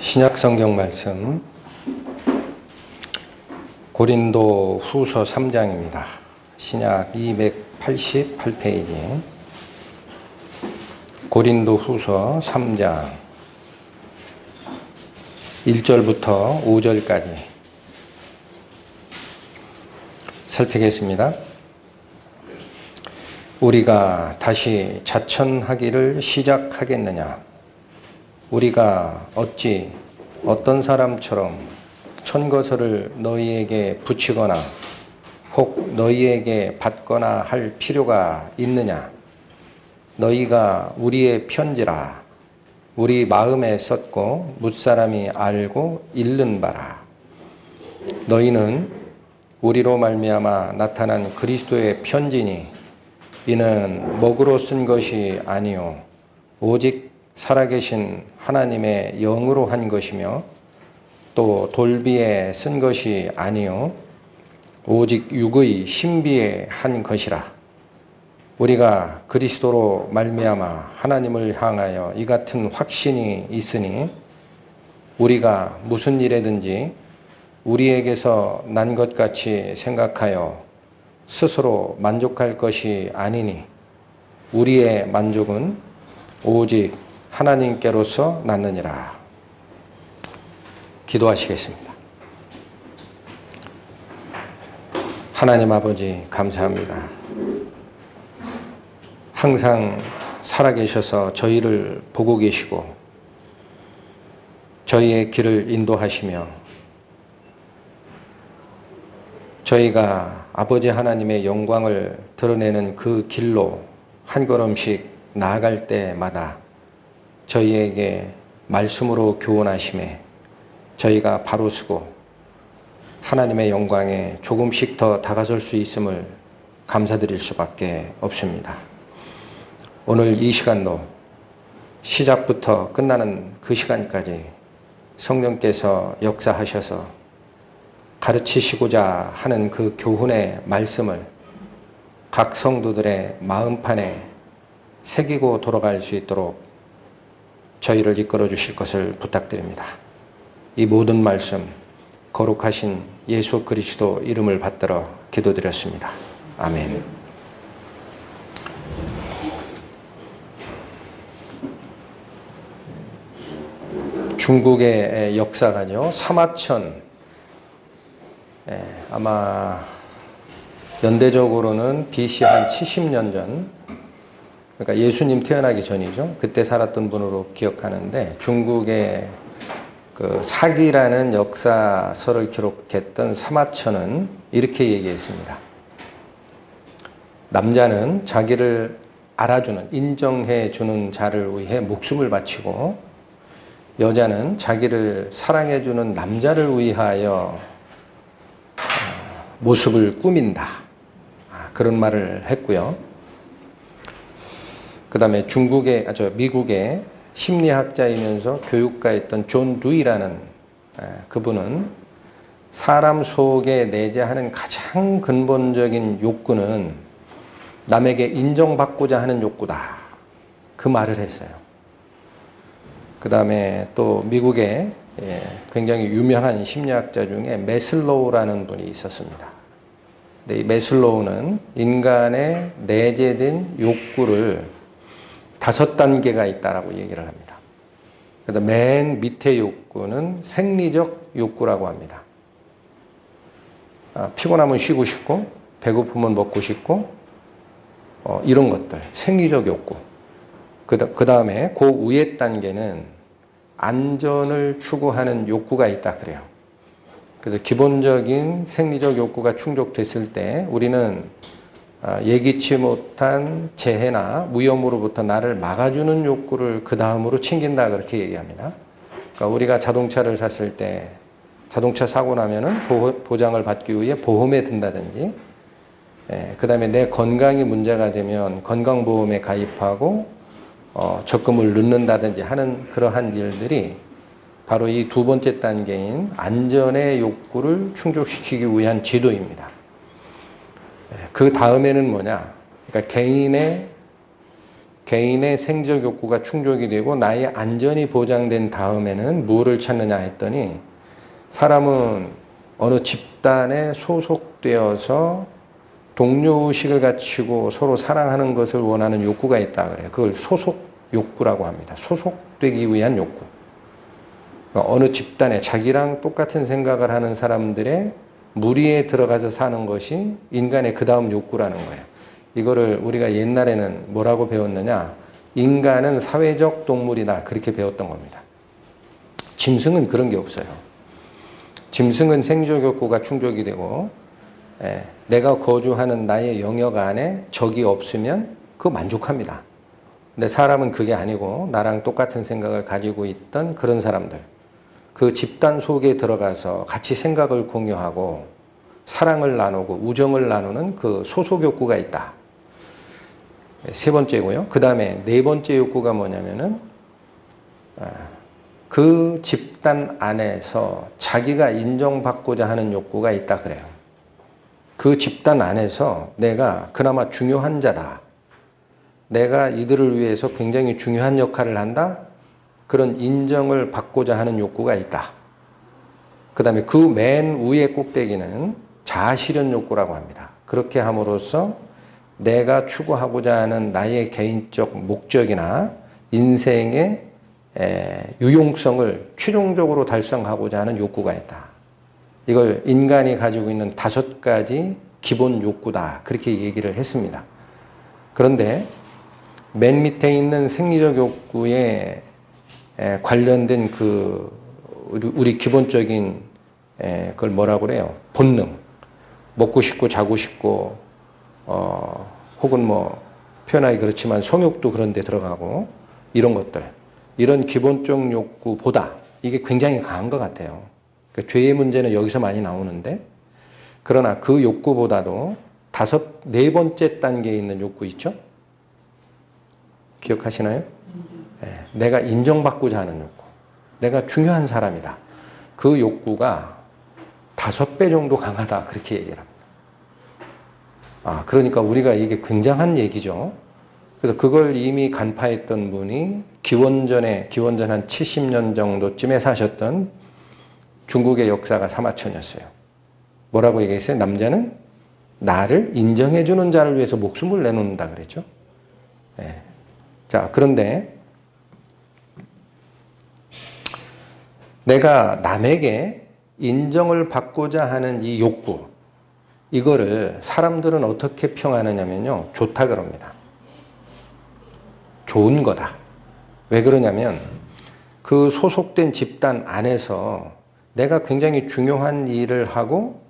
신약 성경 말씀 고린도 후서 3장입니다. 신약 288페이지 고린도 후서 3장 1절부터 5절까지 살피겠습니다. 우리가 다시 자천하기를 시작하겠느냐? 우리가 어찌 어떤 사람처럼 천거설을 너희에게 붙이거나 혹 너희에게 받거나 할 필요가 있느냐? 너희가 우리의 편지라 우리 마음에 썼고 뭇사람이 알고 읽는 바라. 너희는 우리로 말미암아 나타난 그리스도의 편지니 이는 먹으로 쓴 것이 아니요 오직 살아계신 하나님의 영으로 한 것이며 또 돌비에 쓴 것이 아니요 오직 육의 신비에 한 것이라. 우리가 그리스도로 말미암아 하나님을 향하여 이 같은 확신이 있으니 우리가 무슨 일에든지 우리에게서 난 것 같이 생각하여 스스로 만족할 것이 아니니 우리의 만족은 오직 하나님께로서 났느니라. 기도하시겠습니다. 하나님 아버지 감사합니다. 항상 살아계셔서 저희를 보고 계시고 저희의 길을 인도하시며 저희가 아버지 하나님의 영광을 드러내는 그 길로 한 걸음씩 나아갈 때마다 저희에게 말씀으로 교훈하심에 저희가 바로 서고 하나님의 영광에 조금씩 더 다가설 수 있음을 감사드릴 수밖에 없습니다. 오늘 이 시간도 시작부터 끝나는 그 시간까지 성령께서 역사하셔서 가르치시고자 하는 그 교훈의 말씀을 각 성도들의 마음판에 새기고 돌아갈 수 있도록 저희를 이끌어 주실 것을 부탁드립니다. 이 모든 말씀 거룩하신 예수 그리스도 이름을 받들어 기도드렸습니다. 아멘. 중국의 역사가요, 사마천, 아마 연대적으로는 BC 한 70년 전, 그러니까 예수님 태어나기 전이죠. 그때 살았던 분으로 기억하는데 중국의 그 사기라는 역사서를 기록했던 사마천은 이렇게 얘기했습니다. 남자는 자기를 알아주는, 인정해주는 자를 위해 목숨을 바치고 여자는 자기를 사랑해주는 남자를 위하여 모습을 꾸민다. 그런 말을 했고요. 그 다음에 미국의 심리학자이면서 교육가였던 존 두이라는 그분은 사람 속에 내재하는 가장 근본적인 욕구는 남에게 인정받고자 하는 욕구다. 그 말을 했어요. 그 다음에 또 미국의 굉장히 유명한 심리학자 중에 매슬로우라는 분이 있었습니다. 근데 이 매슬로우는 인간의 내재된 욕구를 5단계가 있다라고 얘기를 합니다. 그래서 맨 밑에 욕구는 생리적 욕구라고 합니다. 피곤하면 쉬고 싶고, 배고프면 먹고 싶고, 이런 것들, 생리적 욕구. 그 다음에 그 위에 단계는 안전을 추구하는 욕구가 있다 그래요. 그래서 기본적인 생리적 욕구가 충족됐을 때 우리는 예기치 못한 재해나 위험으로부터 나를 막아주는 욕구를 그 다음으로 챙긴다 그렇게 얘기합니다. 그러니까 우리가 자동차를 샀을 때 자동차 사고 나면은 보장을 받기 위해 보험에 든다든지, 그 다음에 내 건강이 문제가 되면 건강보험에 가입하고 적금을 넣는다든지 하는 그러한 일들이 바로 이 두 번째 단계인 안전의 욕구를 충족시키기 위한 제도입니다. 그 다음에는 뭐냐? 그러니까 개인의 개인의 생적 욕구가 충족이 되고 나의 안전이 보장된 다음에는 무엇을 찾느냐 했더니 사람은 어느 집단에 소속되어서 동료의식을 갖추고 서로 사랑하는 것을 원하는 욕구가 있다 그래요. 그걸 소속 욕구라고 합니다. 소속되기 위한 욕구. 그러니까 어느 집단에 자기랑 똑같은 생각을 하는 사람들의 무리에 들어가서 사는 것이 인간의 그 다음 욕구라는 거예요. 이거를 우리가 옛날에는 뭐라고 배웠느냐? 인간은 사회적 동물이다. 그렇게 배웠던 겁니다. 짐승은 그런 게 없어요. 짐승은 생적 욕구가 충족이 되고 내가 거주하는 나의 영역 안에 적이 없으면 그거 만족합니다. 근데 사람은 그게 아니고 나랑 똑같은 생각을 가지고 있던 그런 사람들, 그 집단 속에 들어가서 같이 생각을 공유하고 사랑을 나누고 우정을 나누는 그 소속 욕구가 있다. 세 번째고요. 그 다음에 네 번째 욕구가 뭐냐면은 그 집단 안에서 자기가 인정받고자 하는 욕구가 있다 그래요. 그 집단 안에서 내가 그나마 중요한 자다. 내가 이들을 위해서 굉장히 중요한 역할을 한다. 그런 인정을 받고자 하는 욕구가 있다. 그 다음에 그 맨 위의 꼭대기는 자아실현 욕구라고 합니다. 그렇게 함으로써 내가 추구하고자 하는 나의 개인적 목적이나 인생의 유용성을 최종적으로 달성하고자 하는 욕구가 있다. 이걸 인간이 가지고 있는 5가지 기본 욕구다. 그렇게 얘기를 했습니다. 그런데 맨 밑에 있는 생리적 욕구에 관련된 그 우리 기본적인 그걸 뭐라고 그래요? 본능. 먹고 싶고 자고 싶고 혹은 뭐 표현하기 그렇지만 성욕도 그런 데 들어가고 이런 것들. 이런 기본적 욕구보다 이게 굉장히 강한 것 같아요. 그러니까 죄의 문제는 여기서 많이 나오는데 그러나 그 욕구보다도 네 번째 단계에 있는 욕구 있죠? 기억하시나요? 내가 인정받고자 하는 욕구. 내가 중요한 사람이다. 그 욕구가 5배 정도 강하다. 그렇게 얘기를 합니다. 그러니까 우리가 이게 굉장한 얘기죠. 그래서 그걸 이미 간파했던 분이 기원전 한 70년 정도쯤에 사셨던 중국의 역사가 사마천이었어요. 뭐라고 얘기했어요? 남자는 나를 인정해주는 자를 위해서 목숨을 내놓는다 그랬죠. 자, 그런데 내가 남에게 인정을 받고자 하는 이 욕구, 이거를 사람들은 어떻게 평하느냐면요. 좋다 그럽니다. 좋은 거다. 왜 그러냐면 그 소속된 집단 안에서 내가 굉장히 중요한 일을 하고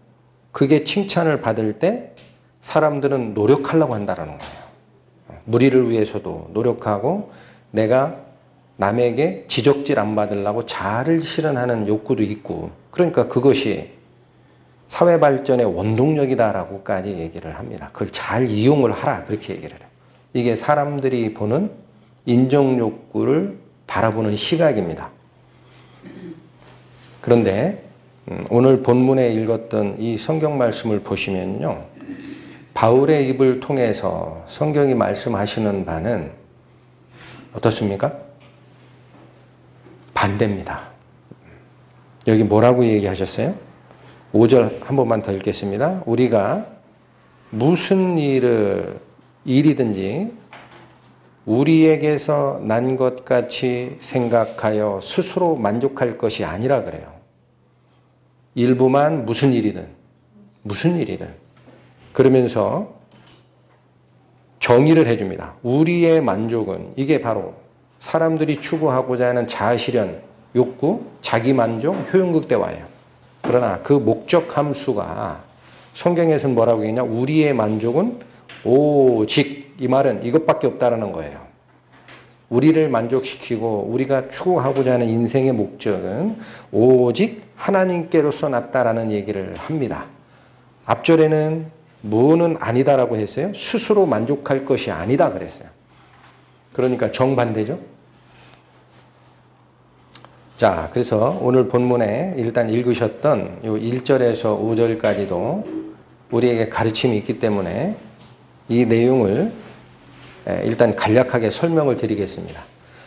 그게 칭찬을 받을 때 사람들은 노력하려고 한다는 거예요. 무리를 위해서도 노력하고 내가 남에게 지적질 안 받으려고 자아를 실현하는 욕구도 있고 그러니까 그것이 사회 발전의 원동력이다라고까지 얘기를 합니다. 그걸 잘 이용을 하라 그렇게 얘기를 해요. 이게 사람들이 보는 인정 욕구를 바라보는 시각입니다. 그런데 오늘 본문에 읽었던 이 성경 말씀을 보시면요. 바울의 입을 통해서 성경이 말씀하시는 바는 어떻습니까? 반대입니다. 여기 뭐라고 얘기하셨어요? 5절 한 번만 더 읽겠습니다. 우리가 무슨 일이든지 우리에게서 난 것 같이 생각하여 스스로 만족할 것이 아니라 그래요. 일부만 무슨 일이든 그러면서 정의를 해줍니다. 우리의 만족은 이게 바로 사람들이 추구하고자 하는 자아실현, 욕구, 자기만족, 효용극대화예요. 그러나 그 목적 함수가 성경에서는 뭐라고 했냐? 우리의 만족은 오직, 이 말은 이것밖에 없다라는 거예요. 우리를 만족시키고 우리가 추구하고자 하는 인생의 목적은 오직 하나님께로서 났다라는 얘기를 합니다. 앞절에는 뭐는 아니다라고 했어요? 스스로 만족할 것이 아니다 그랬어요. 그러니까 정반대죠. 자, 그래서 오늘 본문에 일단 읽으셨던 요 1절에서 5절까지도 우리에게 가르침이 있기 때문에 이 내용을 일단 간략하게 설명을 드리겠습니다.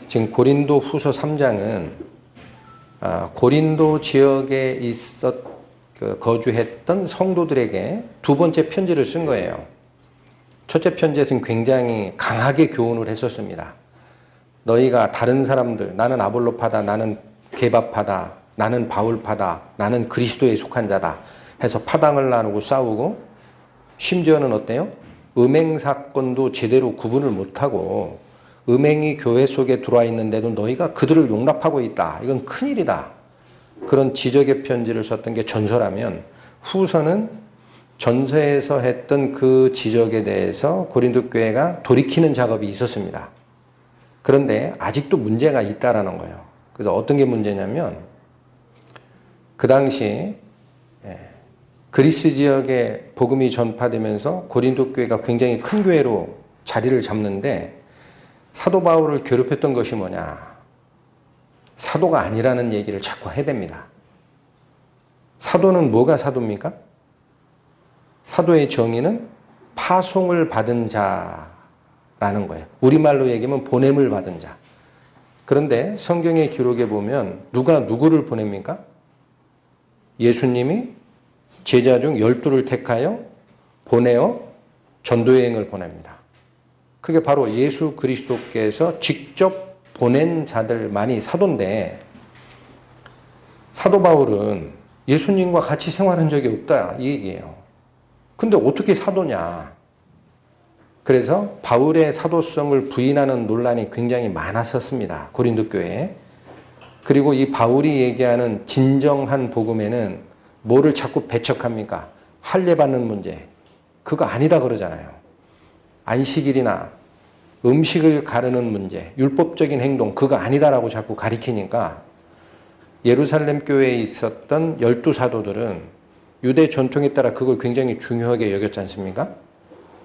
지금 고린도 후서 3장은 고린도 지역에 거주했던 성도들에게 두 번째 편지를 쓴 거예요. 첫째 편지에서는 굉장히 강하게 교훈을 했었습니다. 너희가 다른 사람들, 나는 아볼로파다, 나는 게바파다, 나는 바울파다, 나는 그리스도에 속한 자다 해서 파당을 나누고 싸우고, 심지어는 어때요? 음행 사건도 제대로 구분을 못하고 음행이 교회 속에 들어와 있는데도 너희가 그들을 용납하고 있다. 이건 큰일이다. 그런 지적의 편지를 썼던 게 전서라면, 후서는 전서에서 했던 그 지적에 대해서 고린도 교회가 돌이키는 작업이 있었습니다. 그런데 아직도 문제가 있다라는 거예요. 그래서 어떤 게 문제냐면, 그 당시 그리스 지역에 복음이 전파되면서 고린도 교회가 굉장히 큰 교회로 자리를 잡는데, 사도 바울을 괴롭혔던 것이 뭐냐? 사도가 아니라는 얘기를 자꾸 해댑니다. 사도는 뭐가 사도입니까? 사도의 정의는 파송을 받은 자라는 거예요. 우리말로 얘기하면 보냄을 받은 자. 그런데 성경의 기록에 보면 누가 누구를 보냅니까? 예수님이 제자 중 12를 택하여 보내어 전도여행을 보냅니다. 그게 바로 예수 그리스도께서 직접 보낸 자들만이 사도인데, 사도 바울은 예수님과 같이 생활한 적이 없다 이 얘기예요. 근데 어떻게 사도냐? 그래서 바울의 사도성을 부인하는 논란이 굉장히 많았었습니다. 고린도 교회에. 그리고 이 바울이 얘기하는 진정한 복음에는 뭐를 자꾸 배척합니까? 할례 받는 문제. 그거 아니다 그러잖아요. 안식일이나 음식을 가르는 문제, 율법적인 행동, 그거 아니다라고 자꾸 가리키니까 예루살렘 교회에 있었던 12사도들은 유대 전통에 따라 그걸 굉장히 중요하게 여겼지 않습니까?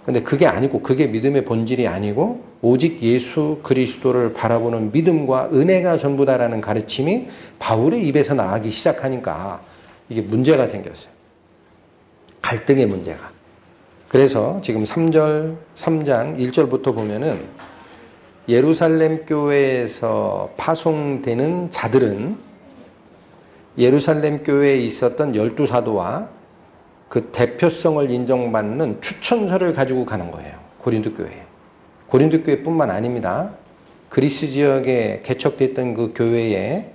근데 그게 아니고, 그게 믿음의 본질이 아니고 오직 예수 그리스도를 바라보는 믿음과 은혜가 전부다라는 가르침이 바울의 입에서 나가기 시작하니까 이게 문제가 생겼어요. 갈등의 문제가. 그래서 지금 3장 1절부터 보면은 예루살렘 교회에서 파송되는 자들은 예루살렘 교회에 있었던 12사도와 그 대표성을 인정받는 추천서를 가지고 가는 거예요. 고린도 교회에. 고린도 교회뿐만 아닙니다. 그리스 지역에 개척됐던 그 교회에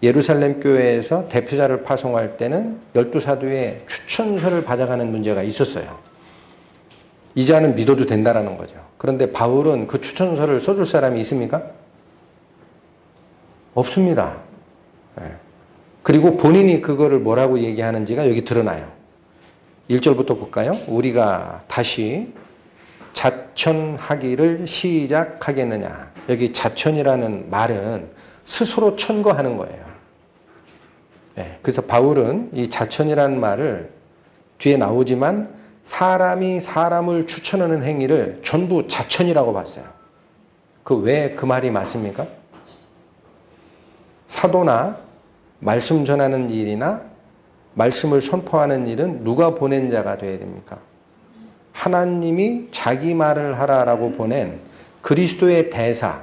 예루살렘 교회에서 대표자를 파송할 때는 12사도의 추천서를 받아가는 문제가 있었어요. 이 자는 믿어도 된다라는 거죠. 그런데 바울은 그 추천서를 써줄 사람이 있습니까? 없습니다. 그리고 본인이 그거를 뭐라고 얘기하는지가 여기 드러나요. 1절부터 볼까요? 우리가 다시 자천하기를 시작하겠느냐. 여기 자천이라는 말은 스스로 천거하는 거예요. 그래서 바울은 이 자천이라는 말을 뒤에 나오지만 사람이 사람을 추천하는 행위를 전부 자천이라고 봤어요. 왜 그 말이 맞습니까? 사도나 말씀 전하는 일이나 말씀을 선포하는 일은 누가 보낸 자가 되어야 됩니까? 하나님이 자기 말을 하라라고 보낸 그리스도의 대사,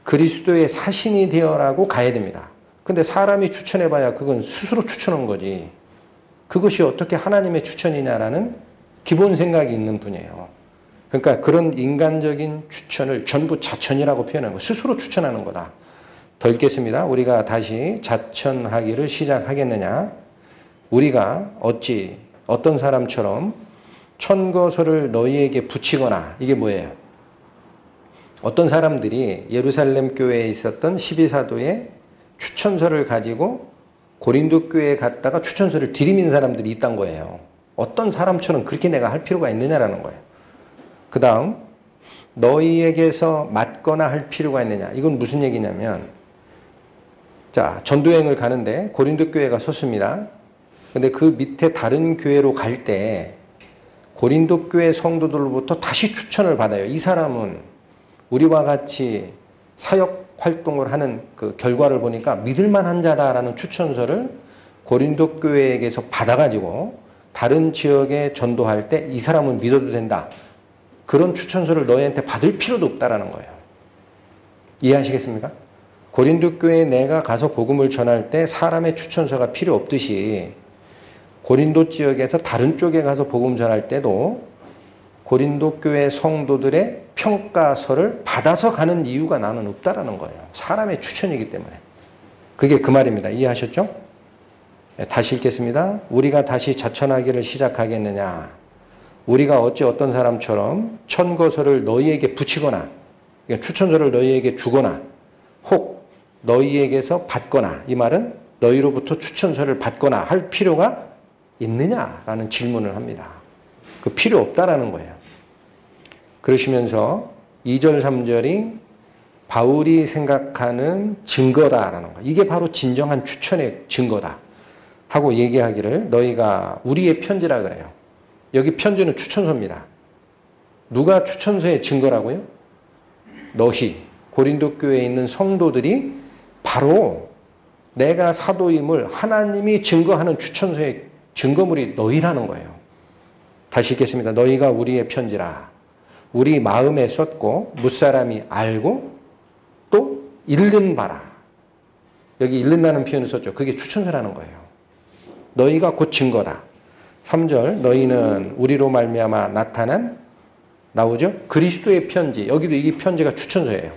그리스도의 사신이 되어라고 가야 됩니다. 근데 사람이 추천해봐야 그건 스스로 추천한 거지. 그것이 어떻게 하나님의 추천이냐라는 기본 생각이 있는 분이에요. 그러니까 그런 인간적인 추천을 전부 자천이라고 표현하는 거, 스스로 추천하는 거다. 더 읽겠습니다. 우리가 다시 자천하기를 시작하겠느냐? 우리가 어찌 어떤 사람처럼 천거서를 너희에게 붙이거나, 이게 뭐예요? 어떤 사람들이 예루살렘 교회에 있었던 12사도의 추천서를 가지고 고린도 교회에 갔다가 추천서를 들이민 사람들이 있단 거예요. 어떤 사람처럼 그렇게 내가 할 필요가 있느냐라는 거예요. 그 다음, 너희에게서 맡거나 할 필요가 있느냐. 이건 무슨 얘기냐면, 자, 전도여행을 가는데 고린도 교회가 섰습니다. 근데 그 밑에 다른 교회로 갈 때 고린도 교회 성도들로부터 다시 추천을 받아요. 이 사람은 우리와 같이 사역 활동을 하는 그 결과를 보니까 믿을만한 자다라는 추천서를 고린도 교회에게서 받아가지고 다른 지역에 전도할 때 이 사람은 믿어도 된다. 그런 추천서를 너희한테 받을 필요도 없다라는 거예요. 이해하시겠습니까? 고린도 교회에 내가 가서 복음을 전할 때 사람의 추천서가 필요 없듯이 고린도 지역에서 다른 쪽에 가서 복음 전할 때도 고린도 교회 성도들의 평가서를 받아서 가는 이유가 나는 없다라는 거예요. 사람의 추천이기 때문에. 그게 그 말입니다. 이해하셨죠? 다시 읽겠습니다. 우리가 다시 자천하기를 시작하겠느냐. 우리가 어찌 어떤 사람처럼 천거서를 너희에게 붙이거나 추천서를 너희에게 주거나 혹 너희에게서 받거나, 이 말은 너희로부터 추천서를 받거나 할 필요가 있느냐라는 질문을 합니다. 그 필요 없다라는 거예요. 그러시면서 2절 3절이 바울이 생각하는 증거다라는 거. 이게 바로 진정한 추천의 증거다 하고 얘기하기를 너희가 우리의 편지라 그래요. 여기 편지는 추천서입니다. 누가 추천서의 증거라고요? 너희 고린도 교회에 있는 성도들이 바로 내가 사도임을 하나님이 증거하는 추천서의 증거물이 너희라는 거예요. 다시 읽겠습니다. 너희가 우리의 편지라. 우리 마음에 썼고 무사람이 알고 또 읽는 바라. 여기 읽는다는 표현을 썼죠. 그게 추천서라는 거예요. 너희가 곧 증거다. 3절 너희는 우리로 말미암아 나타난 나오죠? 그리스도의 편지. 여기도 이 편지가 추천서예요.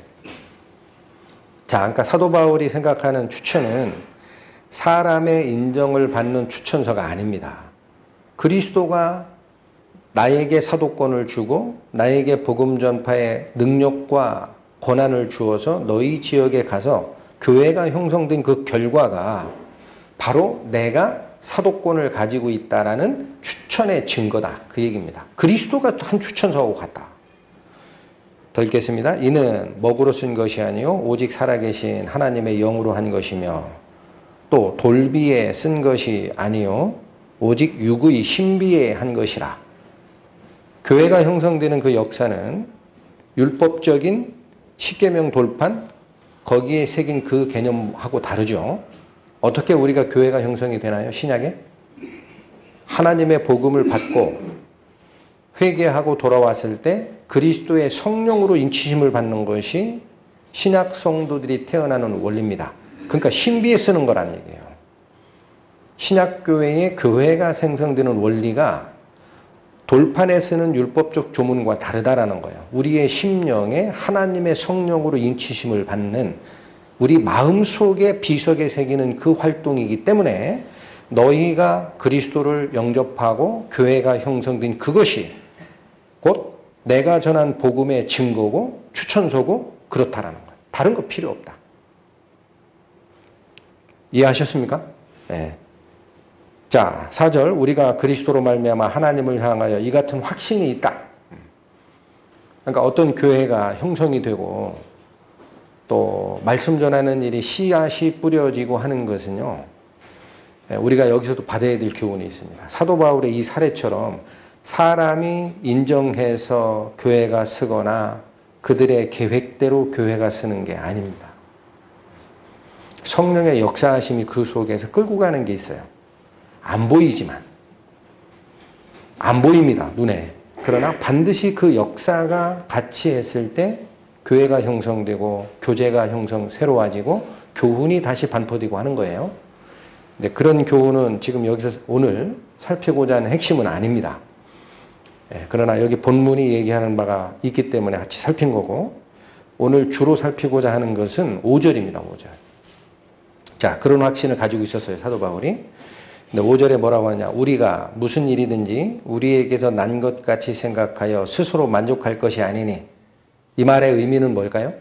자, 그러니까 사도 바울이 생각하는 추천은 사람의 인정을 받는 추천서가 아닙니다. 그리스도가 나에게 사도권을 주고 나에게 복음 전파의 능력과 권한을 주어서 너희 지역에 가서 교회가 형성된 그 결과가 바로 내가 사도권을 가지고 있다라는 추천의 증거다. 그 얘기입니다. 그리스도가 한 추천서하고 같다. 더 읽겠습니다. 이는 먹으로 쓴 것이 아니요 오직 살아계신 하나님의 영으로 한 것이며 또 돌비에 쓴 것이 아니요 오직 육의 신비에 한 것이라. 교회가 형성되는 그 역사는 율법적인 십계명 돌판 거기에 새긴 그 개념하고 다르죠. 어떻게 우리가 교회가 형성이 되나요? 신약에? 하나님의 복음을 받고 회개하고 돌아왔을 때 그리스도의 성령으로 인치심을 받는 것이 신약 성도들이 태어나는 원리입니다. 그러니까 신비에 쓰는 거란 얘기예요. 신약 교회의 교회가 생성되는 원리가 돌판에 쓰는 율법적 조문과 다르다라는 거예요. 우리의 심령에 하나님의 성령으로 인치심을 받는 우리 마음속에 비석에 새기는 그 활동이기 때문에 너희가 그리스도를 영접하고 교회가 형성된 그것이 곧 내가 전한 복음의 증거고 추천서고 그렇다라는 거예요. 다른 거 필요 없다. 이해하셨습니까? 네. 자, 4절 우리가 그리스도로 말미암아 하나님을 향하여 이 같은 확신이 있다. 그러니까 어떤 교회가 형성이 되고 또 말씀 전하는 일이 씨앗이 뿌려지고 하는 것은요. 우리가 여기서도 받아야 될 교훈이 있습니다. 사도 바울의 이 사례처럼 사람이 인정해서 교회가 쓰거나 그들의 계획대로 교회가 쓰는 게 아닙니다. 성령의 역사하심이 그 속에서 끌고 가는 게 있어요. 안 보이지만. 안 보입니다. 눈에. 그러나 반드시 그 역사가 같이 했을 때 교회가 형성되고 교제가 새로워지고 교훈이 다시 반포되고 하는 거예요. 근데 그런 교훈은 지금 여기서 오늘 살피고자 하는 핵심은 아닙니다. 그러나 여기 본문이 얘기하는 바가 있기 때문에 같이 살핀 거고 오늘 주로 살피고자 하는 것은 5절입니다. 5절. 자, 그런 확신을 가지고 있었어요. 사도 바울이. 근데 5절에 뭐라고 하냐. 우리가 무슨 일이든지 우리에게서 난 것 같이 생각하여 스스로 만족할 것이 아니니. 이 말의 의미는 뭘까요?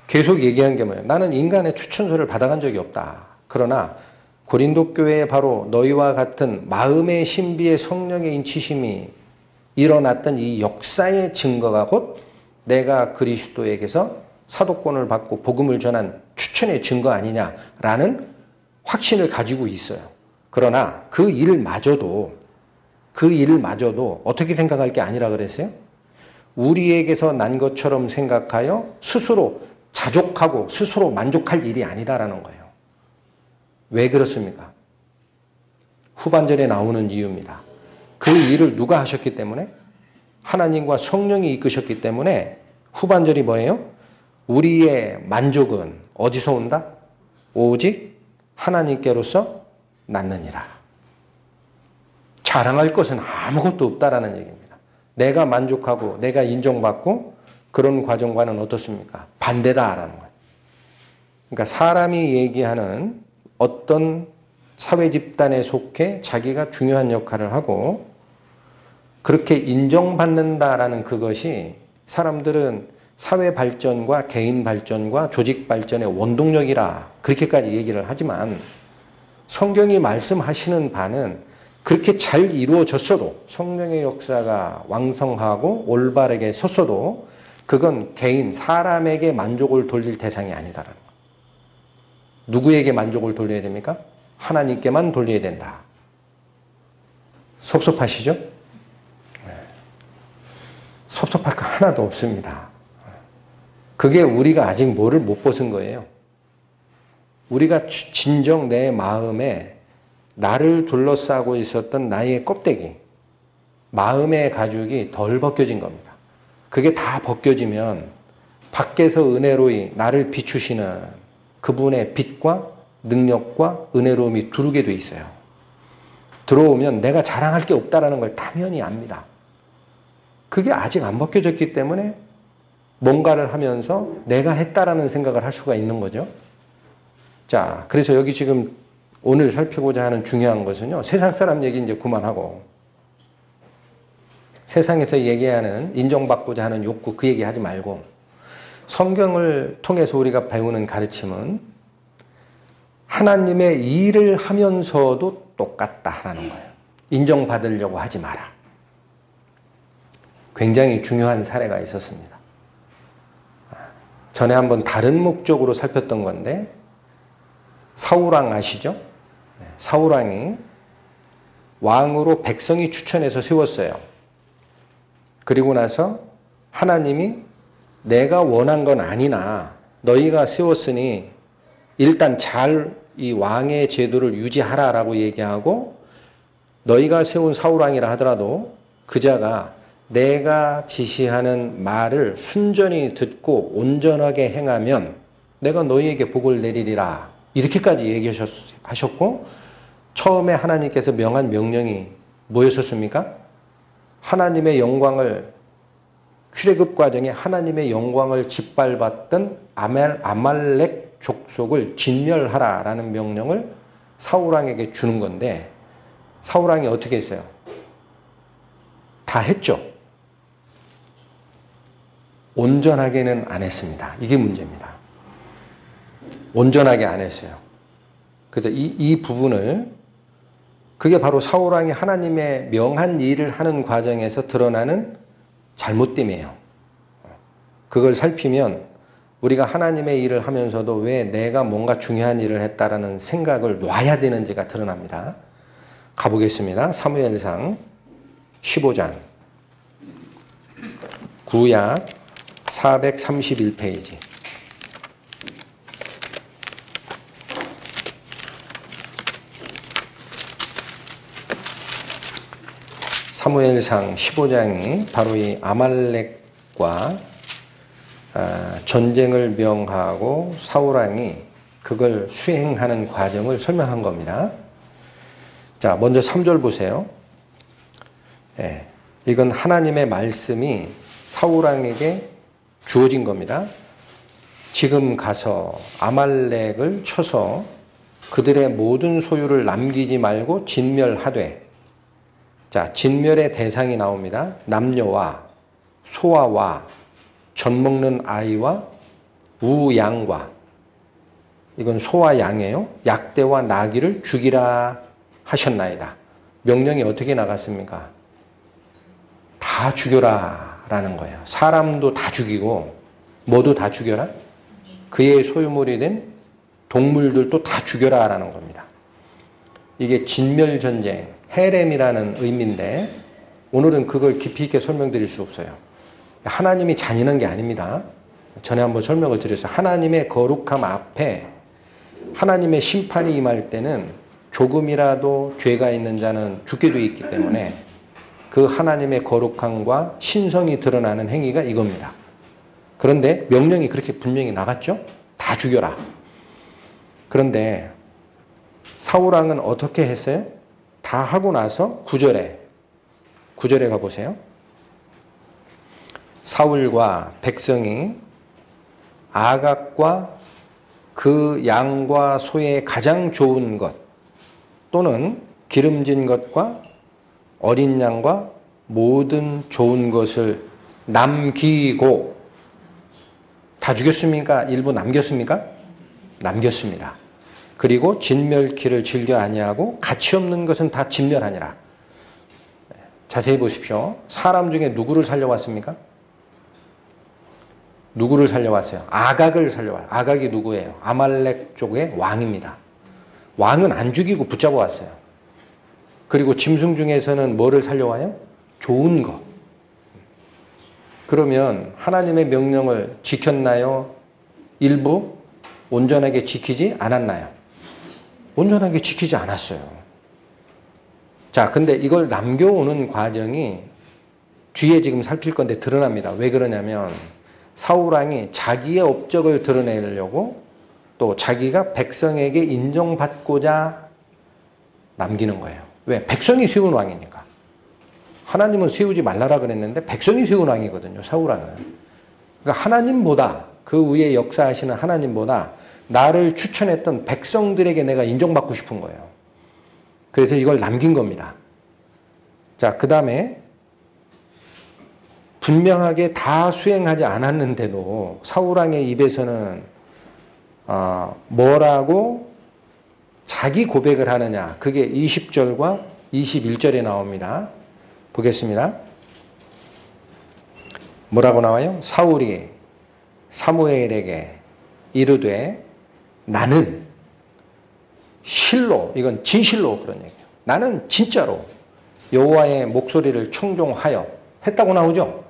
계속 얘기한 게 뭐예요? 나는 인간의 추천서를 받아간 적이 없다. 그러나 고린도 교회에 바로 너희와 같은 마음의 신비의 성령의 인치심이 일어났던 이 역사의 증거가 곧 내가 그리스도에게서 사도권을 받고 복음을 전한 추천의 증거 아니냐라는 확신을 가지고 있어요. 그러나 그 일마저도 어떻게 생각할 게 아니라 그랬어요? 우리에게서 난 것처럼 생각하여 스스로 자족하고 스스로 만족할 일이 아니다라는 거예요. 왜 그렇습니까? 후반절에 나오는 이유입니다. 그 일을 누가 하셨기 때문에? 하나님과 성령이 이끄셨기 때문에 후반절이 뭐예요? 우리의 만족은 어디서 온다? 오직 하나님께로서 낳느니라. 자랑할 것은 아무것도 없다라는 얘기입니다. 내가 만족하고 내가 인정받고 그런 과정과는 어떻습니까? 반대다라는 거예요. 그러니까 사람이 얘기하는 어떤 사회 집단에 속해 자기가 중요한 역할을 하고 그렇게 인정받는다라는 그것이 사람들은 사회 발전과 개인 발전과 조직 발전의 원동력이라 그렇게까지 얘기를 하지만 성경이 말씀하시는 바는 그렇게 잘 이루어졌어도 성령의 역사가 왕성하고 올바르게 섰어도 그건 개인, 사람에게 만족을 돌릴 대상이 아니다라는 거예요. 누구에게 만족을 돌려야 됩니까? 하나님께만 돌려야 된다. 섭섭하시죠? 섭섭할 거 하나도 없습니다. 그게 우리가 아직 뭐를 못 벗은 거예요. 우리가 진정 내 마음에 나를 둘러싸고 있었던 나의 껍데기, 마음의 가죽이 덜 벗겨진 겁니다. 그게 다 벗겨지면 밖에서 은혜로이 나를 비추시는 그분의 빛과 능력과 은혜로움이 들어오게 돼 있어요. 들어오면 내가 자랑할 게 없다는 걸 당연히 압니다. 그게 아직 안 벗겨졌기 때문에 뭔가를 하면서 내가 했다라는 생각을 할 수가 있는 거죠. 자, 그래서 여기 지금 오늘 살피고자 하는 중요한 것은요, 세상 사람 얘기 이제 그만하고 세상에서 얘기하는 인정받고자 하는 욕구 그 얘기 하지 말고 성경을 통해서 우리가 배우는 가르침은 하나님의 일을 하면서도 똑같다라는 거예요. 인정받으려고 하지 마라. 굉장히 중요한 사례가 있었습니다. 전에 한번 다른 목적으로 살폈던 건데 사울왕 아시죠? 사울왕이 왕으로 백성이 추천해서 세웠어요. 그리고 나서 하나님이 내가 원한 건 아니나 너희가 세웠으니 일단 잘 이 왕의 제도를 유지하라라고 얘기하고 너희가 세운 사울왕이라 하더라도 그자가 내가 지시하는 말을 순전히 듣고 온전하게 행하면 내가 너희에게 복을 내리리라. 이렇게까지 얘기하셨고 처음에 하나님께서 명한 명령이 뭐였었습니까? 하나님의 영광을 출애굽 과정에 하나님의 영광을 짓밟았던 아말렉 족속을 진멸하라라는 명령을 사울왕에게 주는 건데 사울왕이 어떻게 했어요? 다 했죠. 온전하게는 안 했습니다. 이게 문제입니다. 온전하게 안 했어요. 그래서 이 부분을 그게 바로 사울왕이 하나님의 명한 일을 하는 과정에서 드러나는 잘못됨이에요. 그걸 살피면 우리가 하나님의 일을 하면서도 왜 내가 뭔가 중요한 일을 했다라는 생각을 놔야 되는지가 드러납니다. 가보겠습니다. 사무엘상 15장 구약 431페이지 사무엘상 15장이 바로 이 아말렉과 전쟁을 명하고 사울왕이 그걸 수행하는 과정을 설명한 겁니다. 자, 먼저 3절 보세요. 이건 하나님의 말씀이 사울왕에게 주어진 겁니다. 지금 가서 아말렉을 쳐서 그들의 모든 소유를 남기지 말고 진멸하되. 자, 진멸의 대상이 나옵니다. 남녀와 소아와 젖 먹는 아이와 우양과, 이건 소와 양이에요. 약대와 나귀를 죽이라 하셨나이다. 명령이 어떻게 나갔습니까? 다 죽여라 라는 거예요. 사람도 다 죽이고 뭐도 다 죽여라? 그의 소유물이 된 동물들도 다 죽여라 라는 겁니다. 이게 진멸전쟁, 헤렘이라는 의미인데 오늘은 그걸 깊이 있게 설명드릴 수 없어요. 하나님이 잔인한 게 아닙니다. 전에 한번 설명을 드렸어요. 하나님의 거룩함 앞에 하나님의 심판이 임할 때는 조금이라도 죄가 있는 자는 죽게 돼 있기 때문에 그 하나님의 거룩함과 신성이 드러나는 행위가 이겁니다. 그런데 명령이 그렇게 분명히 나갔죠? 다 죽여라. 그런데 사울왕은 어떻게 했어요? 다 하고 나서 9절에 가보세요. 사울과 백성이 아각과 그 양과 소의 가장 좋은 것 또는 기름진 것과 어린 양과 모든 좋은 것을 남기고 다 죽였습니까? 일부 남겼습니까? 남겼습니다. 그리고 진멸키를 즐겨 아니하고 가치 없는 것은 다 진멸하니라. 자세히 보십시오. 사람 중에 누구를 살려왔습니까? 누구를 살려왔어요? 아각을 살려와요. 아각이 누구예요? 아말렉 쪽의 왕입니다. 왕은 안 죽이고 붙잡아 왔어요. 그리고 짐승 중에서는 뭐를 살려와요? 좋은 것. 그러면 하나님의 명령을 지켰나요? 일부 온전하게 지키지 않았나요? 온전하게 지키지 않았어요. 자, 근데 이걸 남겨오는 과정이 뒤에 지금 살필 건데 드러납니다. 왜 그러냐면 사울왕이 자기의 업적을 드러내려고 또 자기가 백성에게 인정받고자 남기는 거예요. 왜? 백성이 세운 왕이니까. 하나님은 세우지 말라라 그랬는데 백성이 세운 왕이거든요. 사울왕은. 그러니까 하나님보다 그 위에 역사하시는 하나님보다 나를 추천했던 백성들에게 내가 인정받고 싶은 거예요. 그래서 이걸 남긴 겁니다. 자, 그 다음에 분명하게 다 수행하지 않았는데도 사울왕의 입에서는 뭐라고 자기 고백을 하느냐. 그게 20절과 21절에 나옵니다. 보겠습니다. 뭐라고 나와요? 사울이 사무엘에게 이르되 나는 실로, 이건 진실로 그런 얘기예요. 나는 진짜로 여호와의 목소리를 청종하여 했다고 나오죠?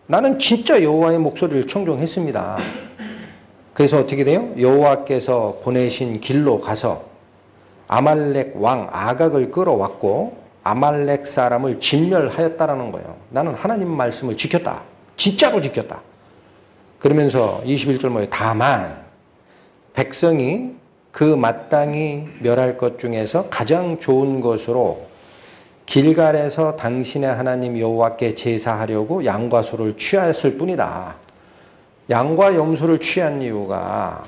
나는 진짜 여호와의 목소리를 청종했습니다. 그래서 어떻게 돼요? 여호와께서 보내신 길로 가서 아말렉 왕 아각을 끌어왔고 아말렉 사람을 진멸하였다라는 거예요. 나는 하나님 말씀을 지켰다. 진짜로 지켰다. 그러면서 21절 뭐예요? 다만 백성이 그 마땅히 멸할 것 중에서 가장 좋은 것으로 길갈에서 당신의 하나님 여호와께 제사하려고 양과 소를 취하였을 뿐이다. 양과 염소를 취한 이유가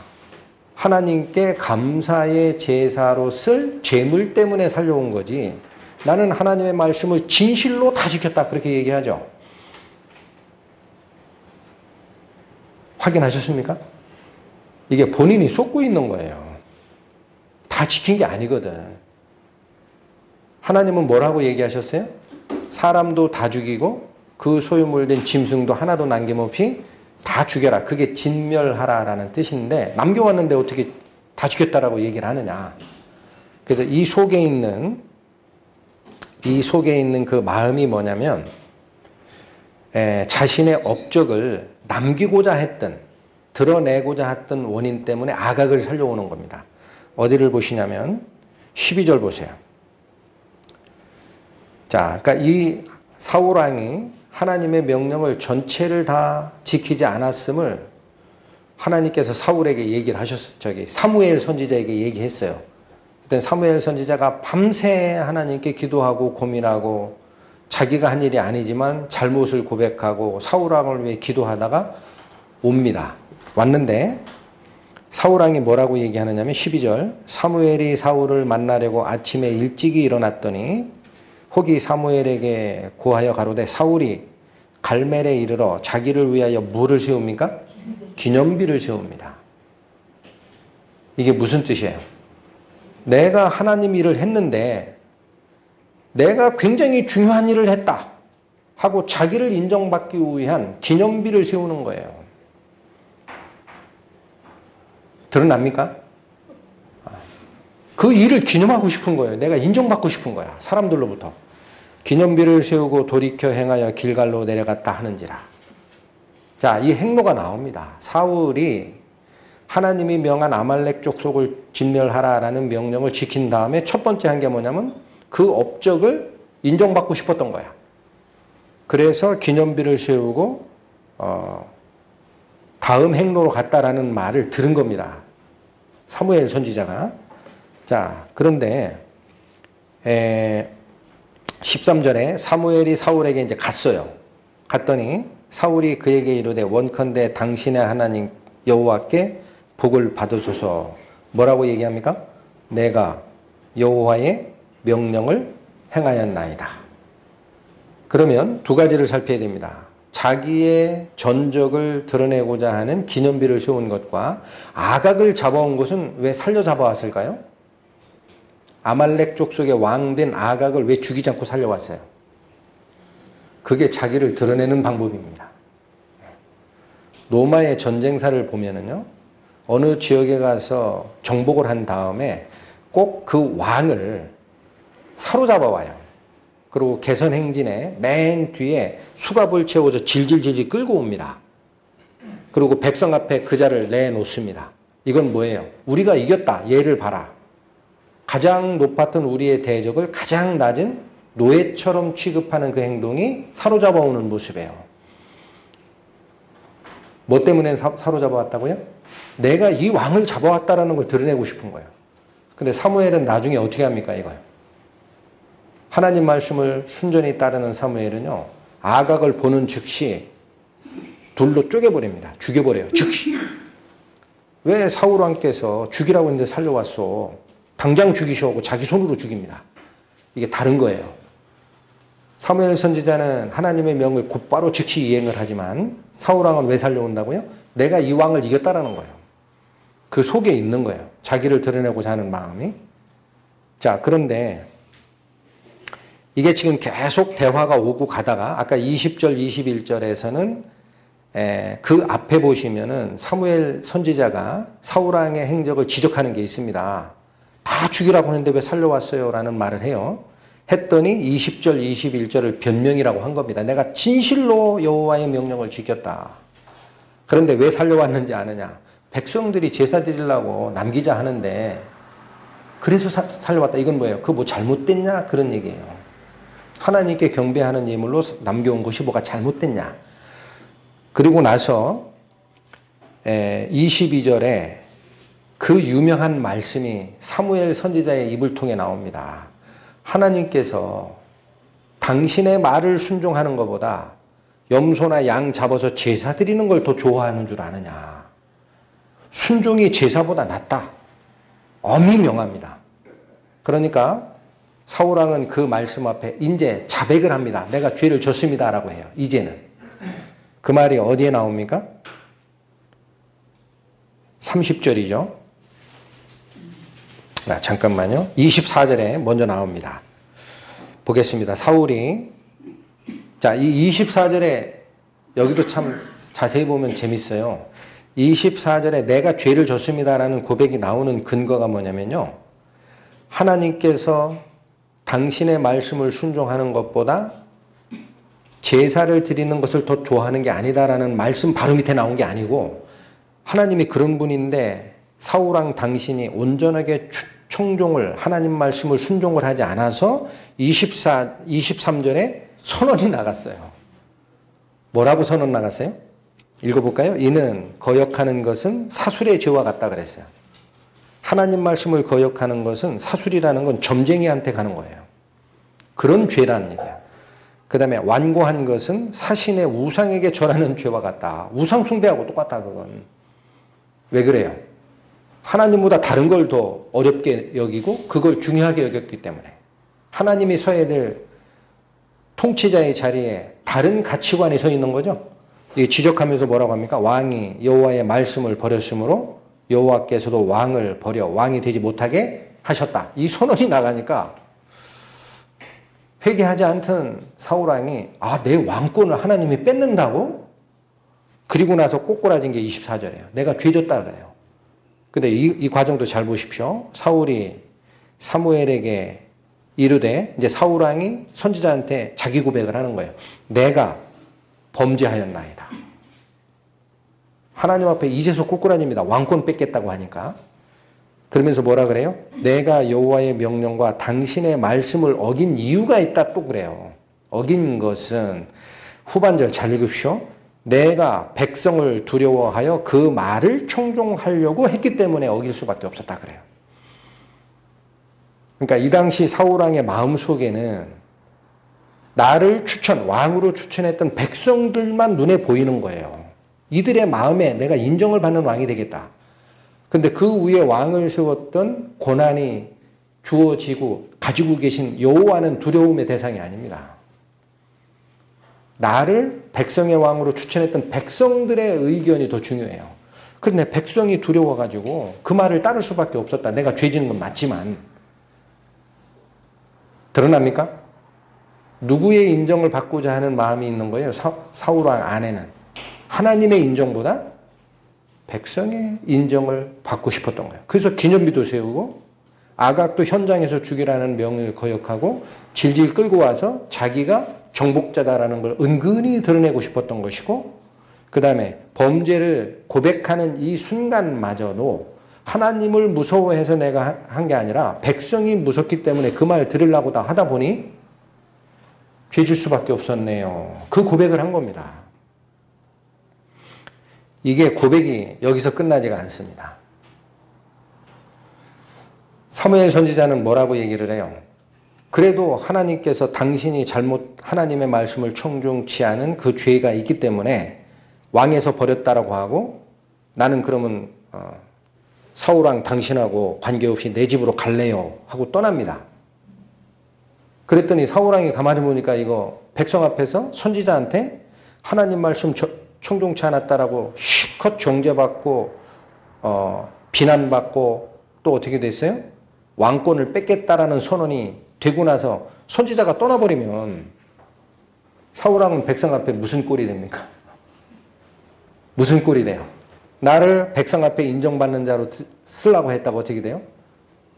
하나님께 감사의 제사로 쓸 제물 때문에 살려온 거지 나는 하나님의 말씀을 진실로 다 지켰다 그렇게 얘기하죠. 확인하셨습니까? 이게 본인이 쏟고 있는 거예요. 다 지킨 게 아니거든. 하나님은 뭐라고 얘기하셨어요? 사람도 다 죽이고 그 소유물된 짐승도 하나도 남김없이 다 죽여라. 그게 진멸하라라는 뜻인데 남겨왔는데 어떻게 다 지켰다라고 얘기를 하느냐. 그래서 이 속에 있는 그 마음이 뭐냐면 자신의 업적을 남기고자 했던 드러내고자 했던 원인 때문에 아각을 살려오는 겁니다. 어디를 보시냐면 12절 보세요. 자, 그러니까 이 사울왕이 하나님의 명령을 전체를 다 지키지 않았음을 하나님께서 사울에게 얘기를 하셨어요. 사무엘 선지자에게 얘기했어요. 그때 사무엘 선지자가 밤새 하나님께 기도하고 고민하고 자기가 한 일이 아니지만 잘못을 고백하고 사울왕을 위해 기도하다가 옵니다. 왔는데 사울왕이 뭐라고 얘기하느냐면 12절 사무엘이 사울을 만나려고 아침에 일찍이 일어났더니 혹이 사무엘에게 고하여 가로되 사울이 갈멜에 이르러 자기를 위하여 뭐를 세웁니까? 기념비를 세웁니다. 이게 무슨 뜻이에요? 내가 하나님 일을 했는데 내가 굉장히 중요한 일을 했다 하고 자기를 인정받기 위한 기념비를 세우는 거예요. 드러납니까? 그 일을 기념하고 싶은 거예요. 내가 인정받고 싶은 거야. 사람들로부터. 기념비를 세우고 돌이켜 행하여 길갈로 내려갔다 하는지라. 자, 이 행로가 나옵니다. 사울이 하나님이 명한 아말렉 족속을 진멸하라라는 명령을 지킨 다음에 첫 번째 한 게 뭐냐면 그 업적을 인정받고 싶었던 거야. 그래서 기념비를 세우고 다음 행로로 갔다라는 말을 들은 겁니다. 사무엘 선지자가. 자, 그런데 13절에 사무엘이 사울에게 이제 갔어요. 갔더니 사울이 그에게 이르되 원컨대 당신의 하나님 여호와께 복을 받으소서. 뭐라고 얘기합니까? 내가 여호와의 명령을 행하였나이다. 그러면 두 가지를 살펴야 됩니다. 자기의 전적을 드러내고자 하는 기념비를 세운 것과 아각을 잡아온 것은 왜 살려 잡아왔을까요? 아말렉 족속의 왕된 아각을 왜 죽이지 않고 살려왔어요? 그게 자기를 드러내는 방법입니다. 로마의 전쟁사를 보면은요, 어느 지역에 가서 정복을 한 다음에 꼭 그 왕을 사로잡아 와요. 그리고 개선 행진에 맨 뒤에 수갑을 채워서 질질질질 끌고 옵니다. 그리고 백성 앞에 그 자를 내놓습니다. 이건 뭐예요? 우리가 이겼다. 얘를 봐라. 가장 높았던 우리의 대적을 가장 낮은 노예처럼 취급하는 그 행동이 사로잡아 오는 모습이에요. 뭐 때문에 사로잡아 왔다고요? 내가 이 왕을 잡아왔다라는 걸 드러내고 싶은 거예요. 근데 사무엘은 나중에 어떻게 합니까, 이걸? 하나님 말씀을 순전히 따르는 사무엘은요, 아각을 보는 즉시 둘로 쪼개버립니다. 죽여버려요. 즉시. 왜 사울 왕께서 죽이라고 했는데 살려왔어? 당장 죽이셔 하고 자기 손으로 죽입니다. 이게 다른 거예요. 사무엘 선지자는 하나님의 명을 곧바로 즉시 이행을 하지만 사울 왕은 왜 살려온다고요? 내가 이 왕을 이겼다라는 거예요. 그 속에 있는 거예요. 자기를 드러내고자 하는 마음이. 자, 그런데 이게 지금 계속 대화가 오고 가다가 아까 20절, 21절에서는 그 앞에 보시면은 사무엘 선지자가 사울 왕의 행적을 지적하는 게 있습니다. 다 죽이라고 하는데 왜 살려왔어요? 라는 말을 해요. 했더니 20절, 21절을 변명이라고 한 겁니다. 내가 진실로 여호와의 명령을 지켰다. 그런데 왜 살려왔는지 아느냐? 백성들이 제사 드리려고 남기자 하는데 그래서 살려왔다. 이건 뭐예요? 그거 뭐 잘못됐냐? 그런 얘기예요. 하나님께 경배하는 예물로 남겨온 것이 뭐가 잘못됐냐? 그리고 나서 22절에 그 유명한 말씀이 사무엘 선지자의 입을 통해 나옵니다. 하나님께서 당신의 말을 순종하는 것보다 염소나 양 잡아서 제사 드리는 걸 더 좋아하는 줄 아느냐. 순종이 제사보다 낫다. 엄히 명합니다. 그러니까 사울왕은 그 말씀 앞에 이제 자백을 합니다. 내가 죄를 졌습니다라고 해요. 이제는. 그 말이 어디에 나옵니까? 30절이죠. 잠깐만요. 24절에 먼저 나옵니다. 보겠습니다. 사울이 자, 이 24절에 여기도 참 자세히 보면 재밌어요. 24절에 내가 죄를 졌습니다라는 고백이 나오는 근거가 뭐냐면요. 하나님께서 당신의 말씀을 순종하는 것보다 제사를 드리는 것을 더 좋아하는 게 아니다라는 말씀 바로 밑에 나온 게 아니고 하나님이 그런 분인데 사울왕 당신이 온전하게 청종을 하나님 말씀을 순종을 하지 않아서 23절에 선언이 나갔어요. 뭐라고 선언 나갔어요? 읽어볼까요? 이는 거역하는 것은 사술의 죄와 같다 그랬어요. 하나님 말씀을 거역하는 것은 사술이라는 건 점쟁이한테 가는 거예요. 그런 죄라는 얘기야. 그 다음에 완고한 것은 사신의 우상에게 절하는 죄와 같다. 우상 숭배하고 똑같다 그건. 왜 그래요? 하나님보다 다른 걸 더 어렵게 여기고 그걸 중요하게 여겼기 때문에. 하나님이 서야 될 통치자의 자리에 다른 가치관이 서 있는 거죠. 이 지적하면서 뭐라고 합니까? 왕이 여호와의 말씀을 버렸으므로 여호와께서도 왕을 버려 왕이 되지 못하게 하셨다. 이 선언이 나가니까 회개하지 않던 사울왕이 내 왕권을 하나님이 뺏는다고? 그리고 나서 꼬꾸라진 게 24절이에요. 내가 죄졌다 그래요. 근데 이 과정도 잘 보십시오. 사울이 사무엘에게 이르되 이제 사울왕이 선지자한테 자기 고백을 하는 거예요. 내가 범죄하였나이다. 하나님 앞에 이제서 꼬꾸라집니다. 왕권 뺏겠다고 하니까. 그러면서 뭐라 그래요? 내가 여호와의 명령과 당신의 말씀을 어긴 이유가 있다 또 그래요. 어긴 것은 후반절 잘 읽으십시오. 내가 백성을 두려워하여 그 말을 청종하려고 했기 때문에 어길 수밖에 없었다 그래요. 그러니까 이 당시 사울왕의 마음속에는 나를 왕으로 추천했던 백성들만 눈에 보이는 거예요. 이들의 마음에 내가 인정을 받는 왕이 되겠다. 근데 그 위에 왕을 세웠던 고난이 주어지고 가지고 계신 여호와는 두려움의 대상이 아닙니다. 나를 백성의 왕으로 추천했던 백성들의 의견이 더 중요해요. 그런데 백성이 두려워가지고 그 말을 따를 수밖에 없었다. 내가 죄 지은 건 맞지만. 드러납니까? 누구의 인정을 받고자 하는 마음이 있는 거예요? 사울왕 안에는. 하나님의 인정보다 백성의 인정을 받고 싶었던 거예요. 그래서 기념비도 세우고 아각도 현장에서 죽이라는 명령을 거역하고 질질 끌고 와서 자기가 정복자다라는 걸 은근히 드러내고 싶었던 것이고, 그 다음에 범죄를 고백하는 이 순간마저도 하나님을 무서워해서 내가 한 게 아니라 백성이 무섭기 때문에 그 말 들으려고 다 하다 보니 죄질 수밖에 없었네요. 그 고백을 한 겁니다. 이게 고백이 여기서 끝나지가 않습니다. 사무엘 선지자는 뭐라고 얘기를 해요? 그래도 하나님께서 당신이 하나님의 말씀을 청종치 않은 그 죄가 있기 때문에 왕에서 버렸다라고 하고, 나는 그러면 사울왕 당신하고 관계없이 내 집으로 갈래요 하고 떠납니다. 그랬더니 사울왕이 가만히 보니까 이거 백성 앞에서 선지자한테 하나님 말씀 청종치 않았다라고 실컷 정죄받고 비난받고 또 어떻게 됐어요? 왕권을 뺏겠다라는 선언이 되고 나서 선지자가 떠나버리면 사울왕은 백성 앞에 무슨 꼴이 됩니까? 무슨 꼴이 돼요? 나를 백성 앞에 인정받는 자로 쓰려고 했다고 어떻게 돼요?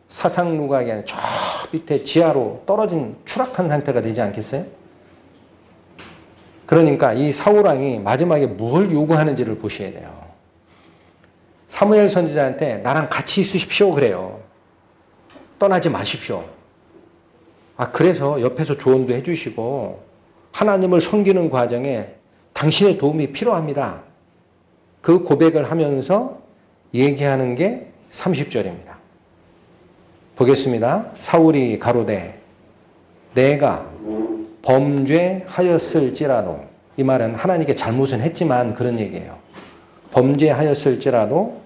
사상누각이 아니라 저 밑에 지하로 떨어진 추락한 상태가 되지 않겠어요? 그러니까 이 사울왕이 마지막에 뭘 요구하는지를 보셔야 돼요. 사무엘 선지자한테 나랑 같이 있으십시오 그래요. 떠나지 마십시오. 그래서 옆에서 조언도 해주시고 하나님을 섬기는 과정에 당신의 도움이 필요합니다. 그 고백을 하면서 얘기하는 게 30절입니다. 보겠습니다. 사울이 가로되 내가 범죄하였을지라도, 이 말은 하나님께 잘못은 했지만 그런 얘기예요. 범죄하였을지라도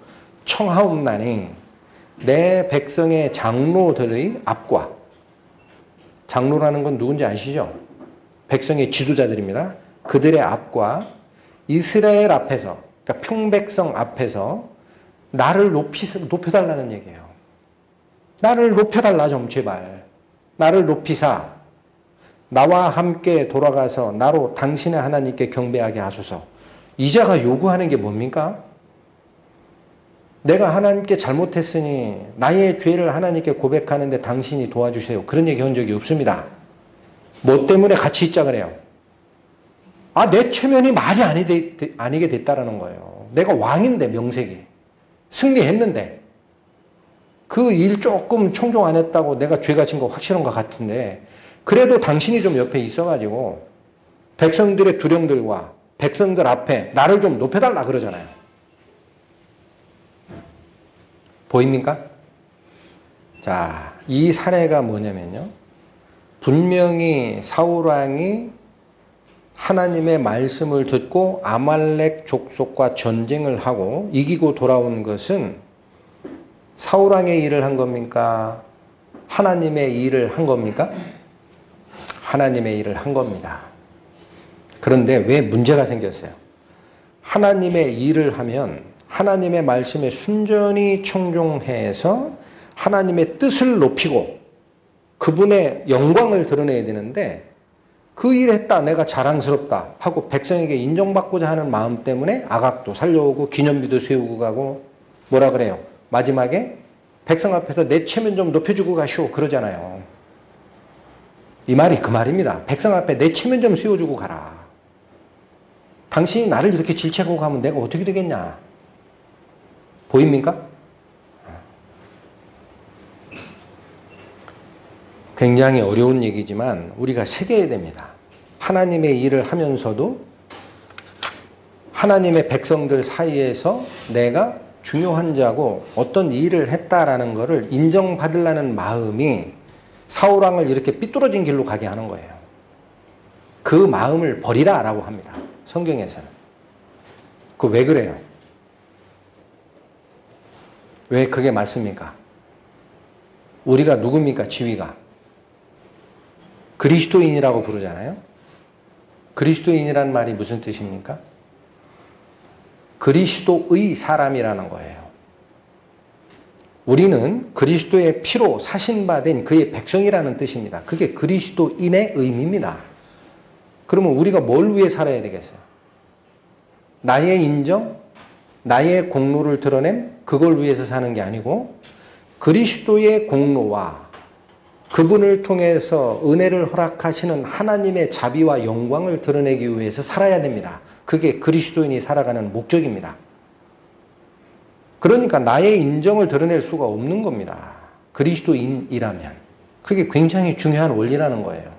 청하옵나니 내 백성의 장로들의 앞과, 장로라는 건 누군지 아시죠? 백성의 지도자들입니다. 그들의 앞과 이스라엘 앞에서, 그러니까 평백성 앞에서 나를 높여달라는 얘기예요. 나를 높여달라 좀 제발. 나를 높이사 나와 함께 돌아가서 나로 당신의 하나님께 경배하게 하소서. 이자가 요구하는 게 뭡니까? 내가 하나님께 잘못했으니 나의 죄를 하나님께 고백하는데 당신이 도와주세요. 그런 얘기 한 적이 없습니다. 뭐 때문에 같이 있자 그래요? 내 체면이 말이 아니게 됐다라는 거예요. 내가 왕인데 명색이. 승리했는데 그 일 조금 청종 안 했다고 내가 죄가 진 거 확실한 것 같은데, 그래도 당신이 좀 옆에 있어가지고 백성들의 두령들과 백성들 앞에 나를 좀 높여달라 그러잖아요. 보입니까? 자, 이 사례가 뭐냐면요. 분명히 사울왕이 하나님의 말씀을 듣고 아말렉 족속과 전쟁을 하고 이기고 돌아온 것은 사울왕의 일을 한 겁니까? 하나님의 일을 한 겁니까? 하나님의 일을 한 겁니다. 그런데 왜 문제가 생겼어요? 하나님의 일을 하면 하나님의 말씀에 순전히 청종해서 하나님의 뜻을 높이고 그분의 영광을 드러내야 되는데, 그 일 했다 내가 자랑스럽다 하고 백성에게 인정받고자 하는 마음 때문에 아각도 살려오고 기념비도 세우고 가고 뭐라 그래요? 마지막에 백성 앞에서 내 체면 좀 높여주고 가시오 그러잖아요. 이 말이 그 말입니다. 백성 앞에 내 체면 좀 세워주고 가라. 당신이 나를 이렇게 질책하고 가면 내가 어떻게 되겠냐. 보입니까? 굉장히 어려운 얘기지만 우리가 새겨야 됩니다. 하나님의 일을 하면서도 하나님의 백성들 사이에서 내가 중요한 자고 어떤 일을 했다라는 것을 인정받으려는 마음이 사울왕을 이렇게 삐뚤어진 길로 가게 하는 거예요. 그 마음을 버리라 라고 합니다. 성경에서는. 그 왜 그래요? 왜 그게 맞습니까? 우리가 누굽니까? 지위가. 그리스도인이라고 부르잖아요. 그리스도인이란 말이 무슨 뜻입니까? 그리스도의 사람이라는 거예요. 우리는 그리스도의 피로 사신받은 그의 백성이라는 뜻입니다. 그게 그리스도인의 의미입니다. 그러면 우리가 뭘 위해 살아야 되겠어요? 나의 인정, 나의 공로를 드러냄, 그걸 위해서 사는 게 아니고 그리스도의 공로와 그분을 통해서 은혜를 허락하시는 하나님의 자비와 영광을 드러내기 위해서 살아야 됩니다. 그게 그리스도인이 살아가는 목적입니다. 그러니까 나의 인정을 드러낼 수가 없는 겁니다. 그리스도인이라면. 그게 굉장히 중요한 원리라는 거예요.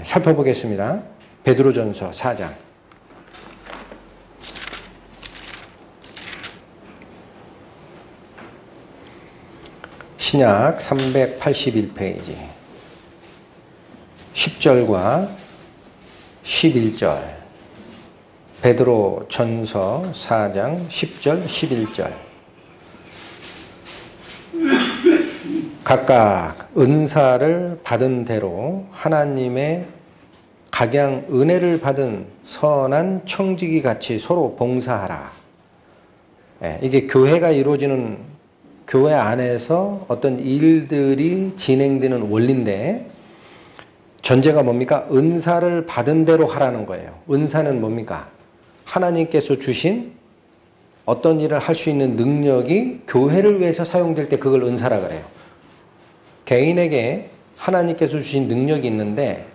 살펴보겠습니다. 베드로전서 4장. 신약 381페이지 10절과 11절 베드로 전서 4장 10절 11절 각각 은사를 받은 대로 하나님의 각양 은혜를 받은 선한 청지기 같이 서로 봉사하라. 이게 교회가 이루어지는 교회 안에서 어떤 일들이 진행되는 원리인데 전제가 뭡니까? 은사를 받은 대로 하라는 거예요. 은사는 뭡니까? 하나님께서 주신 어떤 일을 할 수 있는 능력이 교회를 위해서 사용될 때 그걸 은사라 그래요. 개인에게 하나님께서 주신 능력이 있는데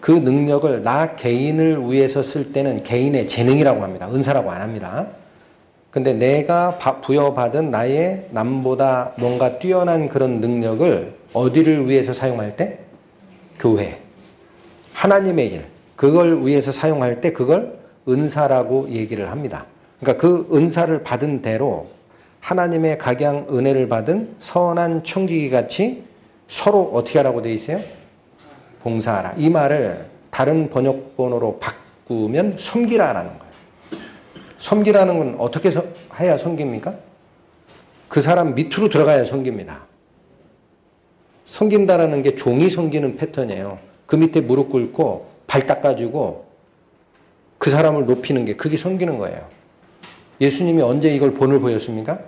그 능력을 나 개인을 위해서 쓸 때는 개인의 재능이라고 합니다. 은사라고 안 합니다. 근데 내가 부여받은 나의 남보다 뭔가 뛰어난 그런 능력을 어디를 위해서 사용할 때? 교회. 하나님의 일. 그걸 위해서 사용할 때 그걸 은사라고 얘기를 합니다. 그러니까 그 은사를 받은 대로 하나님의 각양 은혜를 받은 선한 청지기 같이 서로 어떻게 하라고 돼 있어요? 봉사하라. 이 말을 다른 번역본으로 바꾸면 섬기라라는 거예요. 섬기라는 건 어떻게 해야 섬깁니까? 그 사람 밑으로 들어가야 섬깁니다. 섬긴다라는 게 종이 섬기는 패턴이에요. 그 밑에 무릎 꿇고 발 닦아주고 그 사람을 높이는 게 그게 섬기는 거예요. 예수님이 언제 이걸 본을 보였습니까?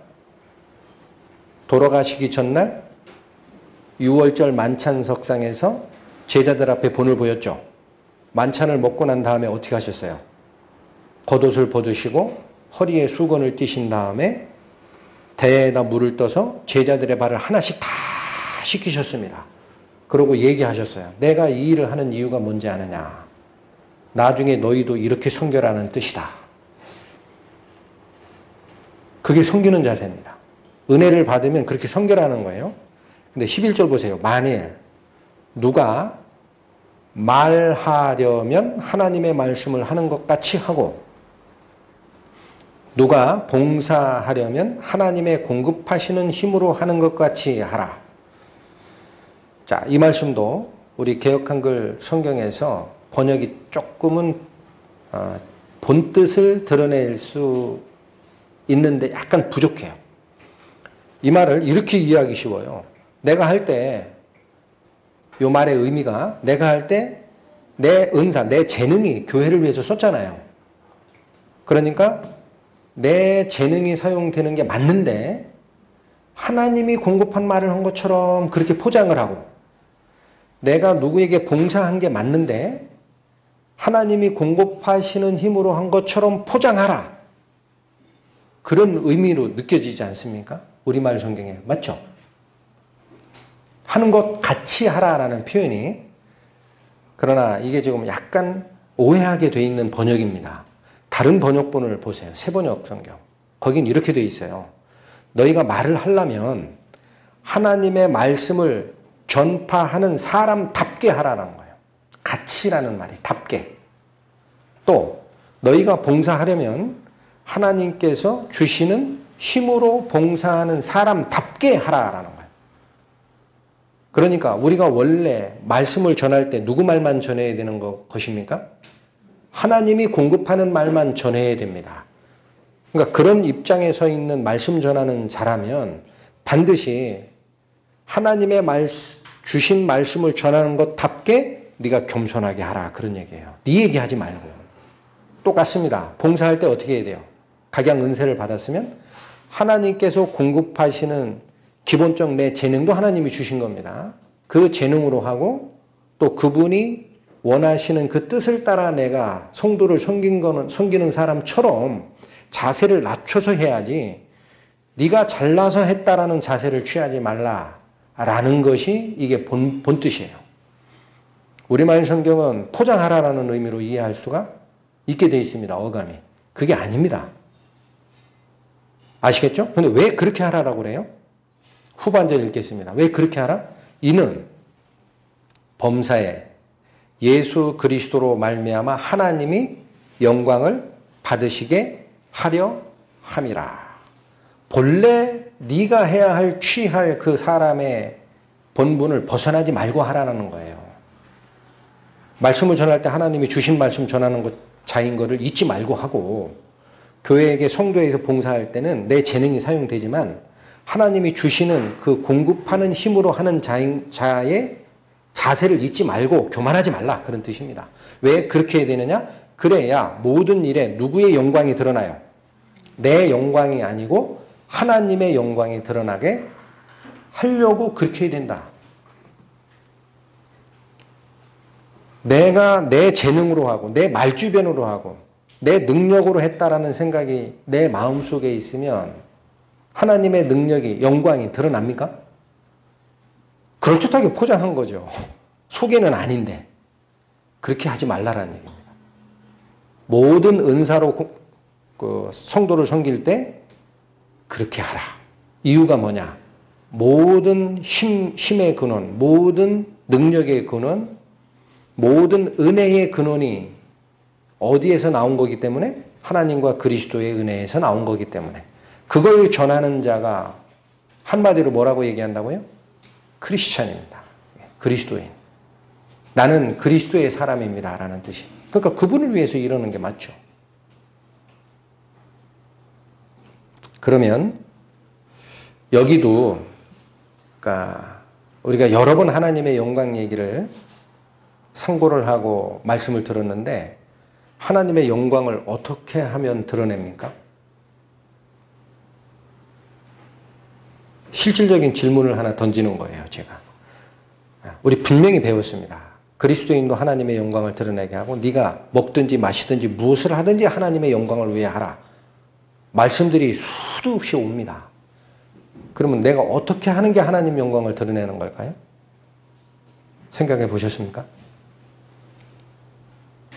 돌아가시기 전날 6월절 만찬석상에서 제자들 앞에 본을 보였죠. 만찬을 먹고 난 다음에 어떻게 하셨어요? 겉옷을 벗으시고 허리에 수건을 띠신 다음에 대에다 물을 떠서 제자들의 발을 하나씩 다 씻기셨습니다. 그러고 얘기하셨어요. 내가 이 일을 하는 이유가 뭔지 아느냐? 나중에 너희도 이렇게 섬겨라는 뜻이다. 그게 섬기는 자세입니다. 은혜를 받으면 그렇게 섬겨라는 거예요. 근데 11절 보세요. 만일 누가 말하려면 하나님의 말씀을 하는 것 같이 하고 누가 봉사하려면 하나님의 공급하시는 힘으로 하는 것 같이 하라. 자, 이 말씀도 우리 개역한글 성경에서 번역이 조금은 본뜻을 드러낼 수 있는데 약간 부족해요. 이 말을 이렇게 이해하기 쉬워요. 내가 할 때 이 말의 의미가 내가 할 때 내 은사, 내 재능이 교회를 위해서 썼잖아요. 그러니까 내 재능이 사용되는 게 맞는데 하나님이 공급한 말을 한 것처럼 그렇게 포장을 하고 내가 누구에게 봉사한 게 맞는데 하나님이 공급하시는 힘으로 한 것처럼 포장하라. 그런 의미로 느껴지지 않습니까? 우리말 성경에. 맞죠? 하는 것 같이 하라라는 표현이 그러나 이게 지금 약간 오해하게 돼 있는 번역입니다. 다른 번역본을 보세요. 새번역 성경. 거긴 이렇게 돼 있어요. 너희가 말을 하려면 하나님의 말씀을 전파하는 사람답게 하라는 거예요. 같이라는 말이 답게. 또 너희가 봉사하려면 하나님께서 주시는 힘으로 봉사하는 사람답게 하라라는 거예요. 그러니까 우리가 원래 말씀을 전할 때 누구 말만 전해야 되는 것입니까? 하나님이 공급하는 말만 전해야 됩니다. 그러니까 그런 입장에 서 있는 말씀 전하는 자라면 반드시 하나님의 주신 말씀을 전하는 것답게 네가 겸손하게 하라 그런 얘기예요. 네 얘기하지 말고. 똑같습니다. 봉사할 때 어떻게 해야 돼요? 각양 은혜를 받았으면 하나님께서 공급하시는 기본적 내 재능도 하나님이 주신 겁니다. 그 재능으로 하고 또 그분이 원하시는 그 뜻을 따라 내가 성도를 섬기는 사람처럼 자세를 낮춰서 해야지 네가 잘나서 했다라는 자세를 취하지 말라라는 것이 이게 본 뜻이에요. 우리말 성경은 포장하라라는 의미로 이해할 수가 있게 되어 있습니다. 어감이. 그게 아닙니다. 아시겠죠? 근데 왜 그렇게 하라라고 그래요? 후반절 읽겠습니다. 왜 그렇게 하라? 이는 범사에 예수 그리스도로 말미암아 하나님이 영광을 받으시게 하려 함이라. 본래 네가 해야 할 취할 그 사람의 본분을 벗어나지 말고 하라는 거예요. 말씀을 전할 때 하나님이 주신 말씀 전하는 것 자인 것을 잊지 말고 하고 교회에게 성도에서 봉사할 때는 내 재능이 사용되지만 하나님이 주시는 그 공급하는 힘으로 하는 자의 자세를 잊지 말고 교만하지 말라 그런 뜻입니다. 왜 그렇게 해야 되느냐? 그래야 모든 일에 누구의 영광이 드러나요? 내 영광이 아니고 하나님의 영광이 드러나게 하려고 그렇게 해야 된다. 내가 내 재능으로 하고 내 말주변으로 하고 내 능력으로 했다라는 생각이 내 마음속에 있으면 하나님의 능력이 영광이 드러납니까? 그럴듯하게 포장한 거죠. 속에는 아닌데 그렇게 하지 말라라는 얘기입니다. 모든 은사로 성도를 섬길 때 그렇게 하라. 이유가 뭐냐? 모든 힘의 근원, 모든 능력의 근원, 모든 은혜의 근원이 어디에서 나온 거기 때문에? 하나님과 그리스도의 은혜에서 나온 거기 때문에. 그걸 전하는 자가 한마디로 뭐라고 얘기한다고요? 크리스찬입니다. 그리스도인. 나는 그리스도의 사람입니다. 라는 뜻이. 그러니까 그분을 위해서 이러는 게 맞죠. 그러면 여기도 그러니까 우리가 여러 번 하나님의 영광 얘기를 상고를 하고 말씀을 들었는데 하나님의 영광을 어떻게 하면 드러냅니까? 실질적인 질문을 하나 던지는 거예요, 제가. 우리 분명히 배웠습니다. 그리스도인도 하나님의 영광을 드러내게 하고 네가 먹든지 마시든지 무엇을 하든지 하나님의 영광을 위해 하라. 말씀들이 수도 없이 옵니다. 그러면 내가 어떻게 하는 게 하나님 영광을 드러내는 걸까요? 생각해 보셨습니까?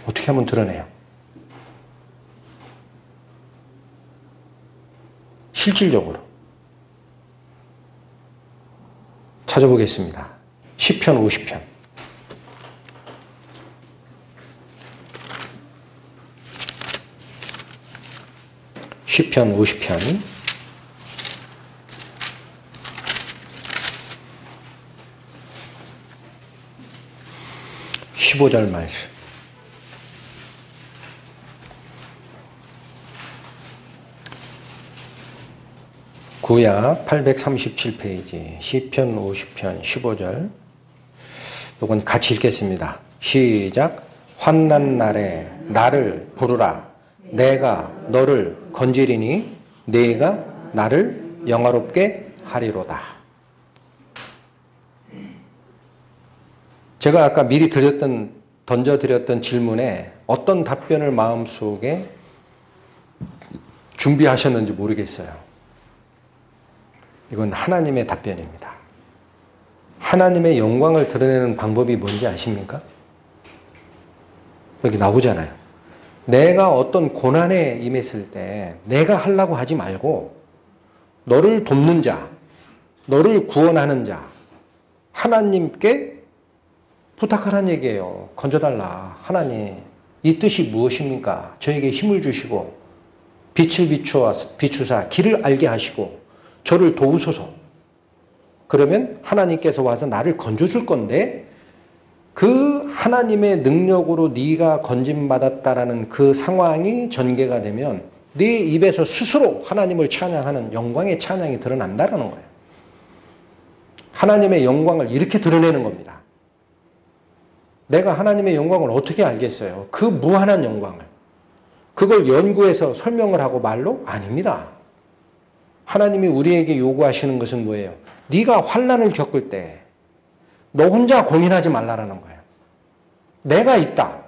어떻게 하면 드러내요? 실질적으로. 찾아보겠습니다. 시편 50편. 시편 50편. 15절 말씀. 구약 837페이지 시편 50편 15절. 이건 같이 읽겠습니다. 시작. 환난 날에 나를 부르라. 내가 너를 건지리니 네가 나를 영화롭게 하리로다. 제가 아까 미리 던져드렸던 질문에 어떤 답변을 마음속에 준비하셨는지 모르겠어요. 이건 하나님의 답변입니다. 하나님의 영광을 드러내는 방법이 뭔지 아십니까? 여기 나오잖아요. 내가 어떤 고난에 임했을 때 내가 하려고 하지 말고 너를 돕는 자, 너를 구원하는 자, 하나님께 부탁하라는 얘기예요. 건져달라. 하나님, 이 뜻이 무엇입니까? 저에게 힘을 주시고 빛을 비추사 길을 알게 하시고 저를 도우소서. 그러면 하나님께서 와서 나를 건져줄 건데 그 하나님의 능력으로 네가 건짐받았다라는 그 상황이 전개가 되면 네 입에서 스스로 하나님을 찬양하는 영광의 찬양이 드러난다라는 거예요. 하나님의 영광을 이렇게 드러내는 겁니다. 내가 하나님의 영광을 어떻게 알겠어요? 그 무한한 영광을. 그걸 연구해서 설명을 하고 말로? 아닙니다. 하나님이 우리에게 요구하시는 것은 뭐예요? 네가 환난을 겪을 때 너 혼자 고민하지 말라라는 거예요. 내가 있다.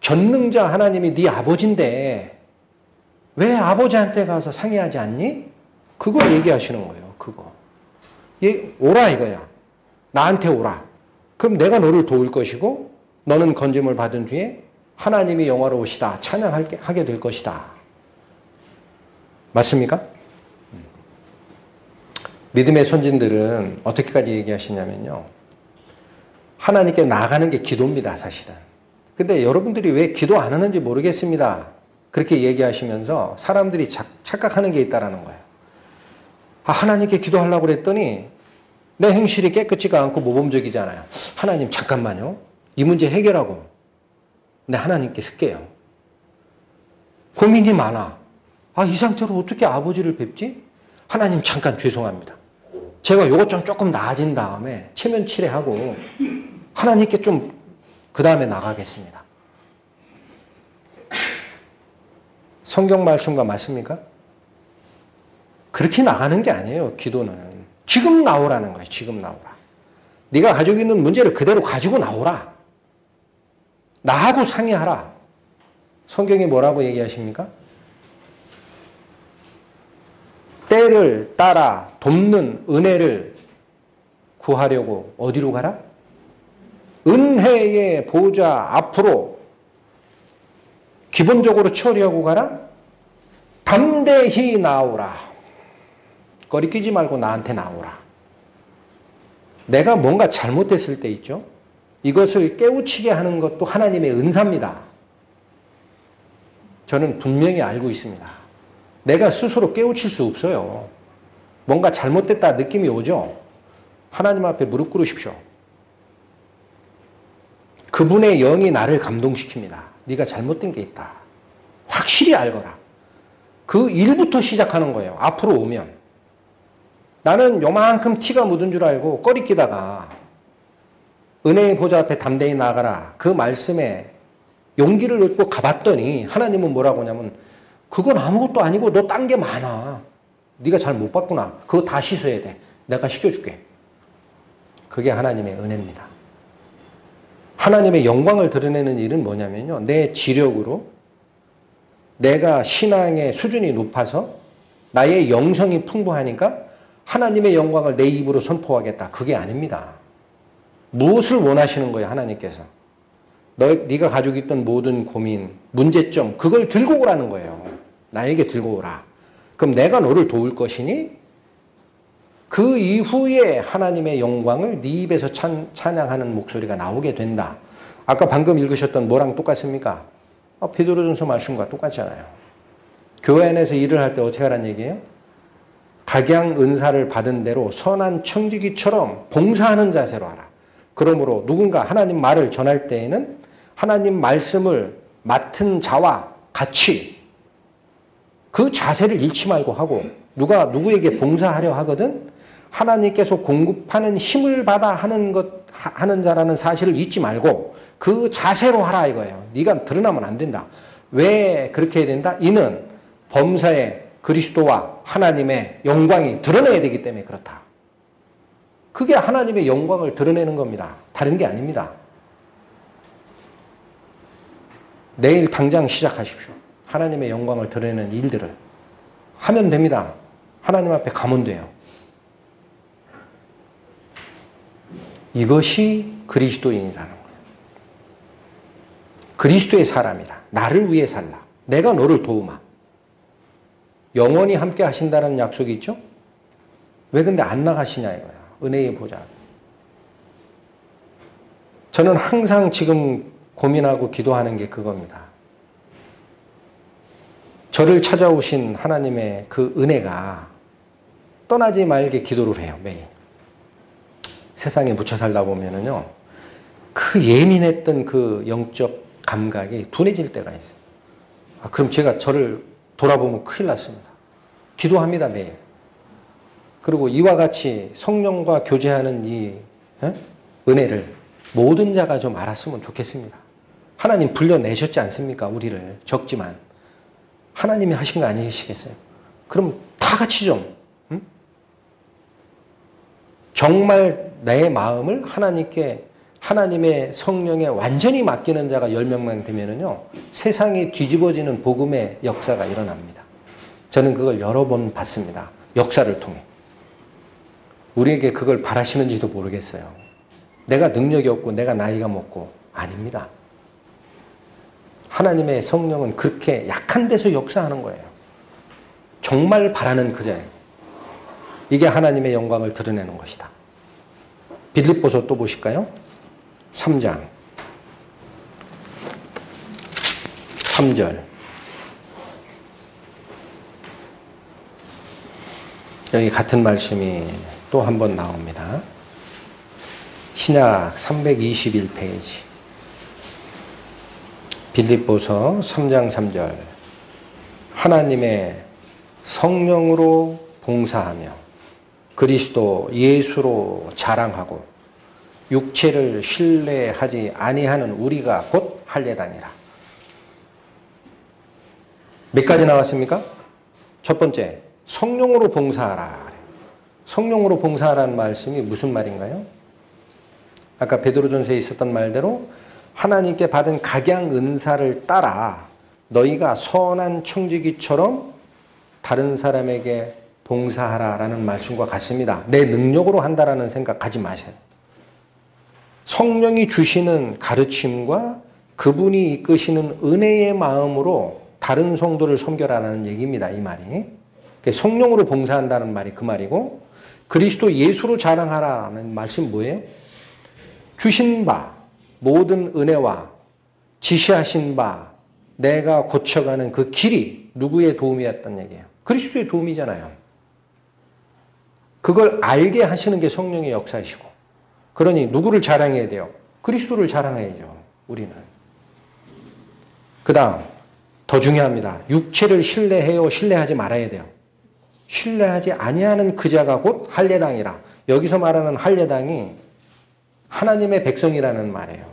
전능자 하나님이 네 아버지인데 왜 아버지한테 가서 상의하지 않니? 그걸 얘기하시는 거예요. 그거. 오라 이거야. 나한테 오라. 그럼 내가 너를 도울 것이고 너는 건짐을 받은 뒤에 하나님이 영화로우시다. 찬양하게 될 것이다. 맞습니까? 믿음의 선진들은 어떻게까지 얘기하시냐면요. 하나님께 나아가는 게 기도입니다, 사실은. 근데 여러분들이 왜 기도 안 하는지 모르겠습니다. 그렇게 얘기하시면서 사람들이 착각하는 게 있다는 거예요. 하나님께 기도하려고 그랬더니 내 행실이 깨끗지가 않고 모범적이잖아요. 하나님 잠깐만요. 이 문제 해결하고 내 하나님께 쓸게요. 고민이 많아. 이 상태로 어떻게 아버지를 뵙지? 하나님 잠깐 죄송합니다. 제가 이것 좀 조금 나아진 다음에 체면 칠해하고 하나님께 좀 그 다음에 나가겠습니다. 성경 말씀과 맞습니까? 그렇게 나가는 게 아니에요. 기도는. 지금 나오라는 거예요. 지금 나오라. 네가 가지고 있는 문제를 그대로 가지고 나오라. 나하고 상의하라. 성경이 뭐라고 얘기하십니까? 때를 따라 돕는 은혜를 구하려고 어디로 가라? 은혜의 보좌 앞으로 기본적으로 처리하고 가라? 담대히 나오라. 꺼리끼지 말고 나한테 나오라. 내가 뭔가 잘못됐을 때 있죠? 이것을 깨우치게 하는 것도 하나님의 은사입니다. 저는 분명히 알고 있습니다. 내가 스스로 깨우칠 수 없어요. 뭔가 잘못됐다 느낌이 오죠? 하나님 앞에 무릎 꿇으십시오. 그분의 영이 나를 감동시킵니다. 네가 잘못된 게 있다. 확실히 알거라. 그 일부터 시작하는 거예요. 앞으로 오면. 나는 요만큼 티가 묻은 줄 알고 꺼리끼다가 은혜의 보좌 앞에 담대히 나가라. 그 말씀에 용기를 얻고 가봤더니 하나님은 뭐라고 하냐면 그건 아무것도 아니고 너 딴 게 많아. 네가 잘 못 봤구나. 그거 다 씻어야 돼. 내가 시켜줄게. 그게 하나님의 은혜입니다. 하나님의 영광을 드러내는 일은 뭐냐면요. 내 지력으로 내가 신앙의 수준이 높아서 나의 영성이 풍부하니까 하나님의 영광을 내 입으로 선포하겠다. 그게 아닙니다. 무엇을 원하시는 거예요, 하나님께서? 네가 가지고 있던 모든 고민, 문제점, 그걸 들고 오라는 거예요. 나에게 들고 오라. 그럼 내가 너를 도울 것이니 그 이후에 하나님의 영광을 네 입에서 찬양하는 목소리가 나오게 된다. 아까 방금 읽으셨던 뭐랑 똑같습니까? 베드로전서 말씀과 똑같잖아요. 교회 안에서 일을 할 때 어떻게 하라는 얘기예요? 각양 은사를 받은 대로 선한 청지기처럼 봉사하는 자세로 하라. 그러므로 누군가 하나님 말을 전할 때에는 하나님 말씀을 맡은 자와 같이 그 자세를 잃지 말고 하고 누가 누구에게 봉사하려 하거든 하나님께서 공급하는 힘을 받아 하는 자라는 사실을 잊지 말고 그 자세로 하라 이거예요. 네가 드러나면 안 된다. 왜 그렇게 해야 된다? 이는 범사에 그리스도와 하나님의 영광이 드러내야 되기 때문에 그렇다. 그게 하나님의 영광을 드러내는 겁니다. 다른 게 아닙니다. 내일 당장 시작하십시오. 하나님의 영광을 드러내는 일들을 하면 됩니다. 하나님 앞에 가면 돼요. 이것이 그리스도인이라는 거예요. 그리스도의 사람이라. 나를 위해 살라. 내가 너를 도우마. 영원히 함께 하신다는 약속이 있죠? 왜 근데 안 나가시냐 이거야. 은혜의 보좌. 저는 항상 지금 고민하고 기도하는 게 그겁니다. 저를 찾아오신 하나님의 그 은혜가 떠나지 말게 기도를 해요, 매일. 세상에 묻혀 살다 보면은요, 그 예민했던 그 영적 감각이 둔해질 때가 있어요. 그럼 제가 저를 돌아보면 큰일 났습니다. 기도합니다, 매일. 그리고 이와 같이 성령과 교제하는 이 은혜를 모든 자가 좀 알았으면 좋겠습니다. 하나님 불려내셨지 않습니까? 우리를 적지만. 하나님이 하신 거 아니시겠어요? 그럼 다 같이 좀 정말 내 마음을 하나님께 하나님의 성령에 완전히 맡기는 자가 10명만 되면은요, 세상이 뒤집어지는 복음의 역사가 일어납니다. 저는 그걸 여러 번 봤습니다. 역사를 통해. 우리에게 그걸 바라시는지도 모르겠어요. 내가 능력이 없고 내가 나이가 먹고 아닙니다. 하나님의 성령은 그렇게 약한 데서 역사하는 거예요. 정말 바라는 그자예요. 이게 하나님의 영광을 드러내는 것이다. 빌립보서 또 보실까요? 3장 3절. 여기 같은 말씀이 또 한 번 나옵니다. 신약 321페이지. 빌립보서 3장 3절. 하나님의 성령으로 봉사하며 그리스도 예수로 자랑하고 육체를 신뢰하지 아니하는 우리가 곧 할례당이라. 몇 가지 나왔습니까? 첫 번째, 성령으로 봉사하라. 성령으로 봉사하라는 말씀이 무슨 말인가요? 아까 베드로전서에 있었던 말대로 하나님께 받은 각양 은사를 따라 너희가 선한 청지기처럼 다른 사람에게 봉사하라라는 말씀과 같습니다. 내 능력으로 한다라는 생각하지 마세요. 성령이 주시는 가르침과 그분이 이끄시는 은혜의 마음으로 다른 성도를 섬겨라라는 얘기입니다. 이 말이. 성령으로 봉사한다는 말이 그 말이고, 그리스도 예수로 자랑하라는 말씀은 뭐예요? 주신 바 모든 은혜와 지시하신 바 내가 고쳐가는 그 길이 누구의 도움이었단 얘기예요? 그리스도의 도움이잖아요. 그걸 알게 하시는 게 성령의 역사이시고, 그러니 누구를 자랑해야 돼요? 그리스도를 자랑해야죠. 우리는. 그 다음 더 중요합니다. 육체를 신뢰해요? 신뢰하지 말아야 돼요? 신뢰하지 아니하는 그 자가 곧 할례당이라. 여기서 말하는 할례당이 하나님의 백성이라는 말이에요.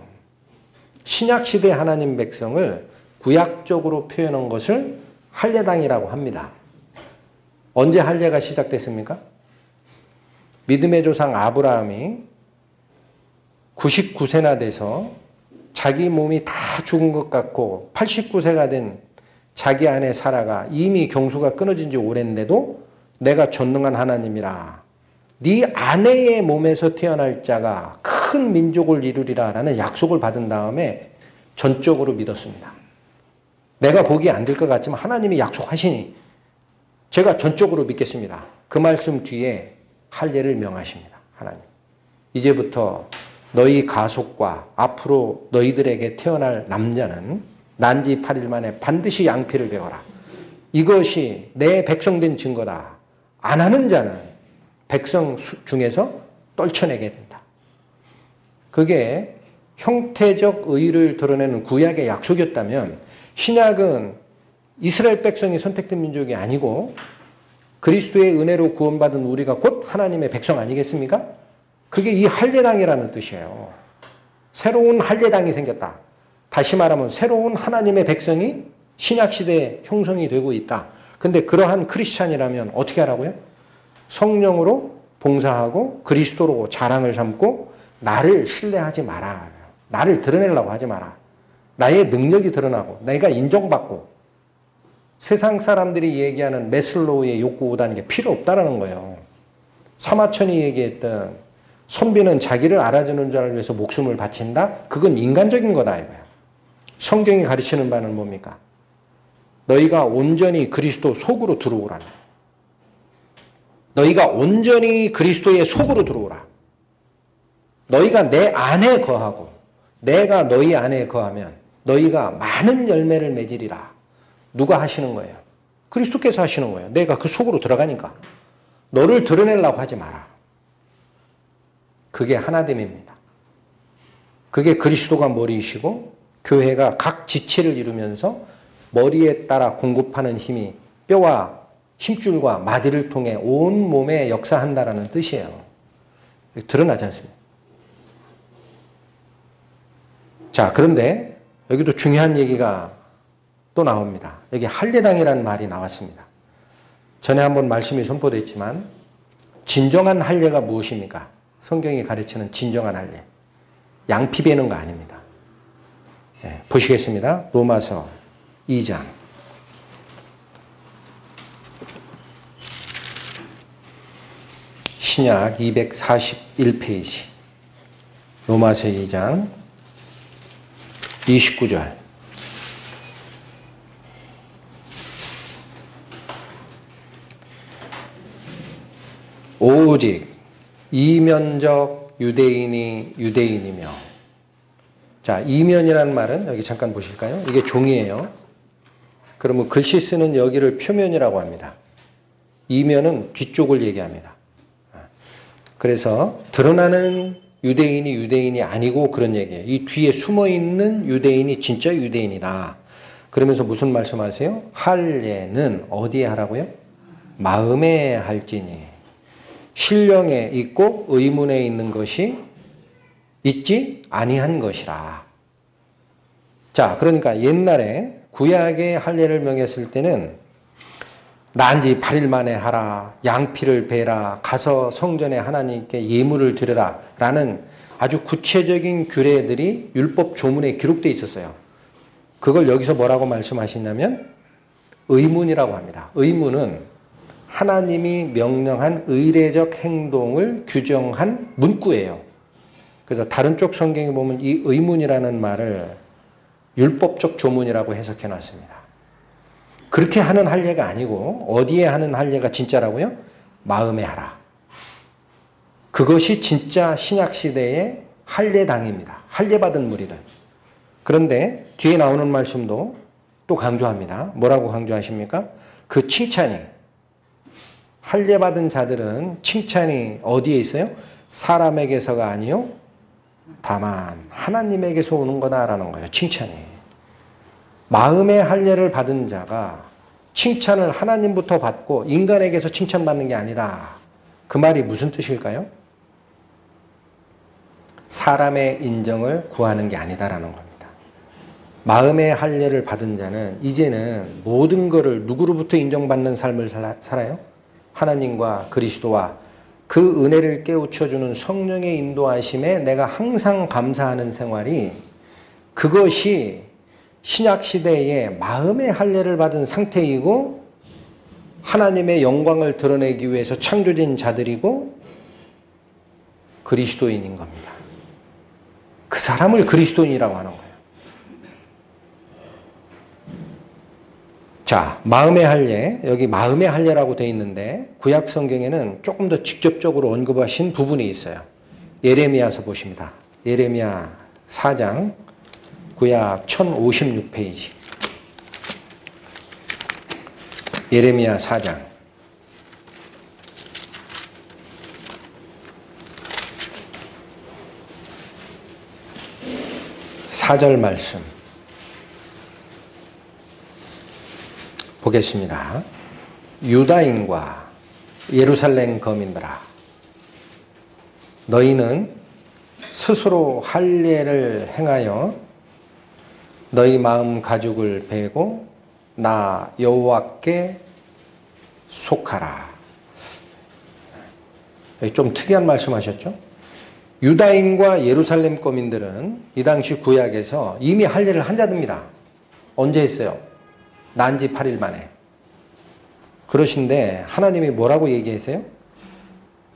신약시대 하나님 백성을 구약적으로 표현한 것을 할례당이라고 합니다. 언제 할례가 시작됐습니까? 믿음의 조상 아브라함이 99세나 돼서 자기 몸이 다 죽은 것 같고 89세가 된 자기 아내 사라가 이미 경수가 끊어진 지 오랜데도 내가 전능한 하나님이라, 네 아내의 몸에서 태어날 자가 큰 민족을 이루리라 라는 약속을 받은 다음에 전적으로 믿었습니다. 내가 보기 안 될 것 같지만 하나님이 약속하시니 제가 전적으로 믿겠습니다. 그 말씀 뒤에 할례를 명하십니다. 하나님, 이제부터 너희 가속과 앞으로 너희들에게 태어날 남자는 난지 8일 만에 반드시 양피를 베어라. 이것이 내 백성된 증거다. 안 하는 자는 백성 중에서 떨쳐내게 된다. 그게 형태적 의를 드러내는 구약의 약속이었다면, 신약은 이스라엘 백성이 선택된 민족이 아니고 그리스도의 은혜로 구원받은 우리가 곧 하나님의 백성 아니겠습니까? 그게 이 할례당이라는 뜻이에요. 새로운 할례당이 생겼다. 다시 말하면 새로운 하나님의 백성이 신약시대에 형성이 되고 있다. 근데 그러한 크리스찬이라면 어떻게 하라고요? 성령으로 봉사하고 그리스도로 자랑을 삼고 나를 신뢰하지 마라. 나를 드러내려고 하지 마라. 나의 능력이 드러나고 내가 인정받고 세상 사람들이 얘기하는 메슬로우의 욕구 5단계 필요 없다라는 거예요. 사마천이 얘기했던 선비는 자기를 알아주는 자를 위해서 목숨을 바친다? 그건 인간적인 거다 이거예요. 성경이 가르치는 바는 뭡니까? 너희가 온전히 그리스도 속으로 들어오라는. 너희가 온전히 그리스도의 속으로 들어오라. 너희가 내 안에 거하고 내가 너희 안에 거하면 너희가 많은 열매를 맺으리라. 누가 하시는 거예요? 그리스도께서 하시는 거예요. 내가 그 속으로 들어가니까. 너를 드러내려고 하지 마라. 그게 하나됨입니다. 그게 그리스도가 머리이시고 교회가 각 지체를 이루면서 머리에 따라 공급하는 힘이 뼈와 힘줄과 마디를 통해 온 몸에 역사한다라는 뜻이에요. 드러나지 않습니다. 자, 그런데 여기도 중요한 얘기가 또 나옵니다. 여기 할례당이라는 말이 나왔습니다. 전에 한번 말씀이 선포됐지만 진정한 할례가 무엇입니까? 성경이 가르치는 진정한 할례. 양피 베는 거 아닙니다. 네, 보시겠습니다. 로마서 2장. 신약 241페이지. 로마서 2장 29절. 오직 이면적 유대인이 유대인이며. 자, 이면이라는 말은 여기 잠깐 보실까요? 이게 종이에요. 그러면 글씨 쓰는 여기를 표면이라고 합니다. 이면은 뒤쪽을 얘기합니다. 그래서 드러나는 유대인이 유대인이 아니고 그런 얘기예요. 이 뒤에 숨어있는 유대인이 진짜 유대인이다. 그러면서 무슨 말씀하세요? 할례는 어디에 하라고요? 마음에 할지니. 신령에 있고 의문에 있는 것이 있지 아니한 것이라. 자, 그러니까 옛날에 구약의 할례를 명했을 때는 난지 8일 만에 하라, 양피를 베라, 가서 성전에 하나님께 예물을 드려라 라는 아주 구체적인 규례들이 율법 조문에 기록되어 있었어요. 그걸 여기서 뭐라고 말씀하시냐면 의문이라고 합니다. 의문은 하나님이 명령한 의례적 행동을 규정한 문구예요. 그래서 다른 쪽 성경에 보면 이 의문이라는 말을 율법적 조문이라고 해석해 놨습니다. 그렇게 하는 할례가 아니고 어디에 하는 할례가 진짜라고요? 마음에 하라. 그것이 진짜 신약시대의 할례당입니다. 할례받은 무리들. 그런데 뒤에 나오는 말씀도 또 강조합니다. 뭐라고 강조하십니까? 그 칭찬이, 할례받은 자들은 칭찬이 어디에 있어요? 사람에게서가 아니요 다만 하나님에게서 오는 거다라는 거예요. 칭찬이. 마음의 할례를 받은 자가 칭찬을 하나님부터 받고 인간에게서 칭찬받는 게 아니다. 그 말이 무슨 뜻일까요? 사람의 인정을 구하는 게 아니다라는 겁니다. 마음의 할례를 받은 자는 이제는 모든 것을 누구로부터 인정받는 삶을 살아요? 하나님과 그리스도와 그 은혜를 깨우쳐주는 성령의 인도하심에 내가 항상 감사하는 생활이, 그것이 신약시대에 마음의 할례를 받은 상태이고 하나님의 영광을 드러내기 위해서 창조된 자들이고 그리스도인인 겁니다. 그 사람을 그리스도인이라고 하는 거예요. 자, 마음의 할례, 여기 마음의 할례라고 되어 있는데 구약 성경에는 조금 더 직접적으로 언급하신 부분이 있어요. 예레미야서 보십니다. 예레미야 4장 구약 1056페이지. 예레미야 4장 4절 말씀 보겠습니다. 유다인과 예루살렘 거민들아, 너희는 스스로 할례를 행하여 너희 마음 가죽을 베고 나 여호와께 속하라. 좀 특이한 말씀하셨죠? 유다인과 예루살렘 거민들은 이 당시 구약에서 이미 할례를 한 자들입니다. 언제 했어요? 난지 8일 만에. 그러신데 하나님이 뭐라고 얘기하세요?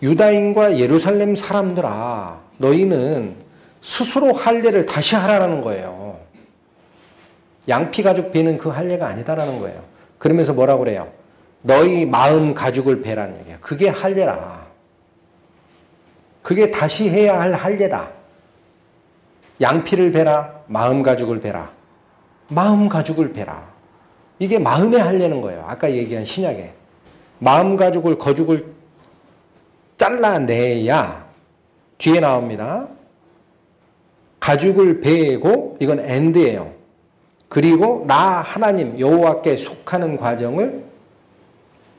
유다인과 예루살렘 사람들아, 너희는 스스로 할례를 다시 하라는 거예요. 양피 가죽 베는 그 할례가 아니다라는 거예요. 그러면서 뭐라고 그래요? 너희 마음 가죽을 베라는 얘기야. 그게 할례라. 그게 다시 해야 할 할례다. 양피를 베라, 마음 가죽을 베라. 마음 가죽을 베라. 이게 마음의 할례는 거예요. 아까 얘기한 신약에. 마음 가죽을 거죽을 잘라내야 뒤에 나옵니다. 가죽을 베고 이건 엔드예요. 그리고 나 하나님 여호와께 속하는 과정을